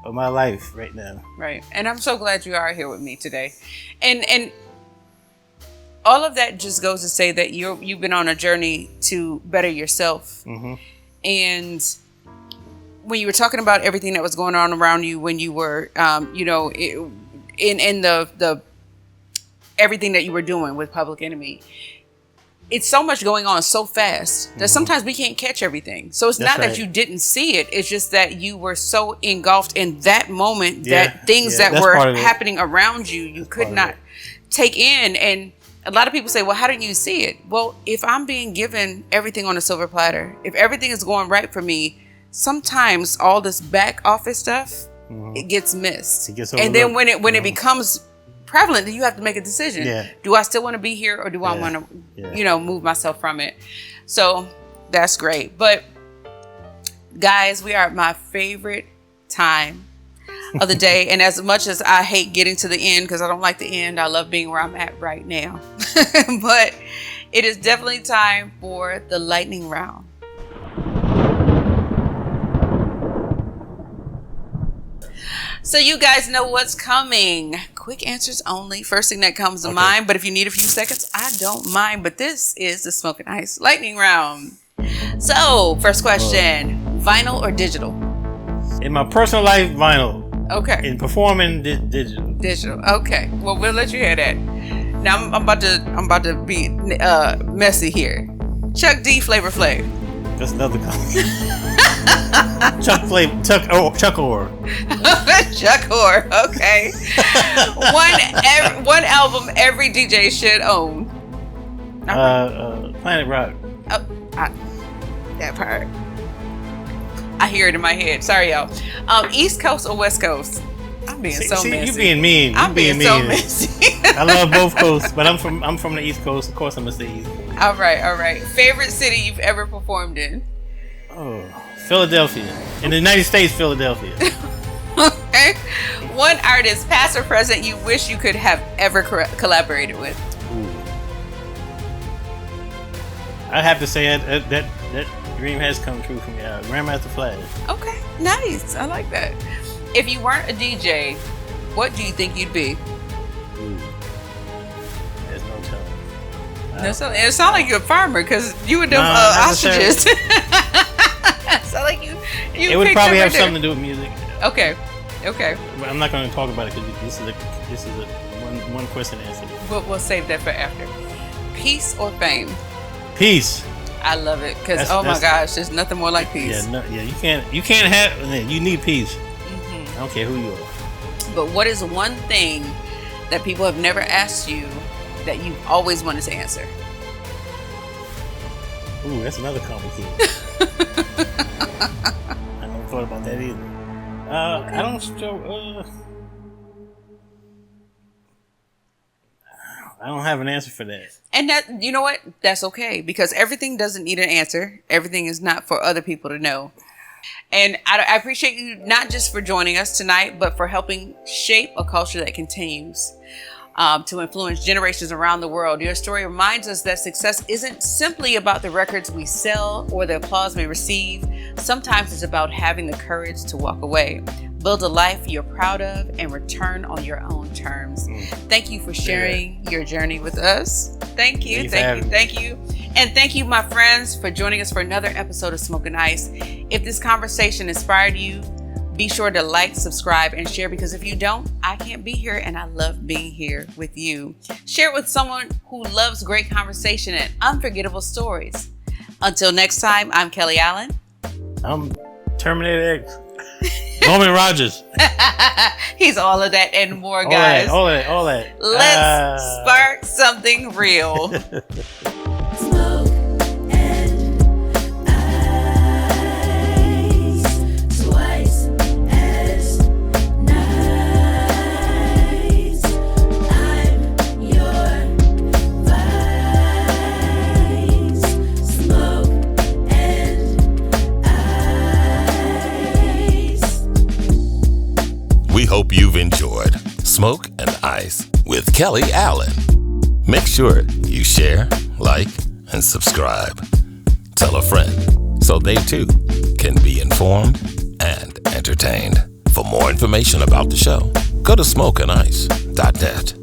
Speaker 4: of my life right now.
Speaker 3: Right. And I'm so glad you are here with me today. And all of that just goes to say that you've been on a journey to better yourself. And when you were talking about everything that was going on around you when you were, in the everything that you were doing with Public Enemy, it's so much going on so fast that sometimes we can't catch everything. So it's not that you didn't see it. It's just that you were so engulfed in that moment that things that were happening around you could not take in. And a lot of people say, well, how didn't you see it? Well, if I'm being given everything on a silver platter, if everything is going right for me, sometimes all this back office stuff, it gets missed. And then when it becomes prevalent, then you have to make a decision. Do I still want to be here, or do I want to, move myself from it? So that's great. But guys, we are at my favorite time of the day. And as much as I hate getting to the end, because I don't like the end, I love being where I'm at right now. But it is definitely time for the lightning round. So you guys know what's coming. Quick answers only. First thing that comes to mind. But if you need a few seconds, I don't mind. But this is the Smoke and Ice lightning round. So, first question. Vinyl or digital?
Speaker 4: In my personal life, vinyl.
Speaker 3: Okay.
Speaker 4: In performing, digital.
Speaker 3: Digital. Okay. Well, we'll let you hear that. Now I'm about to be messy here. Chuck D, Flavor Flav.
Speaker 4: That's another comment. Chuck Orr.
Speaker 3: Chuck Orr. Okay. One album every DJ should own.
Speaker 4: Planet Rock.
Speaker 3: Oh, that part. I hear it in my head. Sorry, y'all. East Coast or West Coast? I'm being so messy.
Speaker 4: You being mean.
Speaker 3: I'm being so messy.
Speaker 4: I love both coasts, but I'm from the East Coast. Of course, I'm gonna say East Coast.
Speaker 3: All right. Favorite city you've ever performed in?
Speaker 4: Oh, Philadelphia. In the United States, Philadelphia.
Speaker 3: Okay. One artist, past or present, you wish you could have ever collaborated with?
Speaker 4: Ooh. I'd have to say that dream has come true for me. Grandmaster Flash.
Speaker 3: Okay, nice. I like that. If you weren't a DJ, what do you think you'd be?
Speaker 4: Ooh. There's no telling.
Speaker 3: It sounds like you're a farmer because you were them ostriches. Sound like you.
Speaker 4: It would probably have something to do with music.
Speaker 3: Okay.
Speaker 4: But I'm not going to talk about it because this is a one question answer.
Speaker 3: We'll save that for after. Peace or fame?
Speaker 4: Peace.
Speaker 3: I love it because my gosh, there's nothing more like peace.
Speaker 4: You can't have. You need peace. I don't care who you are.
Speaker 3: But what is one thing that people have never asked you that you've always wanted to answer?
Speaker 4: Ooh, that's another complicated. I never thought about that either. I don't have an answer for that.
Speaker 3: And that, you know what? That's okay, because everything doesn't need an answer. Everything is not for other people to know. And I appreciate you not just for joining us tonight, but for helping shape a culture that continues to influence generations around the world. Your story reminds us that success isn't simply about the records we sell or the applause we receive. Sometimes it's about having the courage to walk away, build a life you're proud of, and return on your own terms. Thank you for sharing your journey with us. Thank you. And thank you, my friends, for joining us for another episode of Smoke and Ice. If this conversation inspired you, be sure to like, subscribe, and share, because if you don't, I can't be here, and I love being here with you. Share it with someone who loves great conversation and unforgettable stories. Until next time, I'm Kelly Allen.
Speaker 4: I'm Terminator X. Roman Rogers.
Speaker 3: He's all of that and more, guys.
Speaker 4: All that.
Speaker 3: Let's spark something real.
Speaker 5: Smoke and ice, twice as nice. I'm your vice. Smoke and ice.
Speaker 6: We hope you've enjoyed Smoke and Ice with Kelly Allen. Make sure you share, like, and subscribe. Tell a friend so they too can be informed and entertained. For more information about the show, go to smokeandice.net.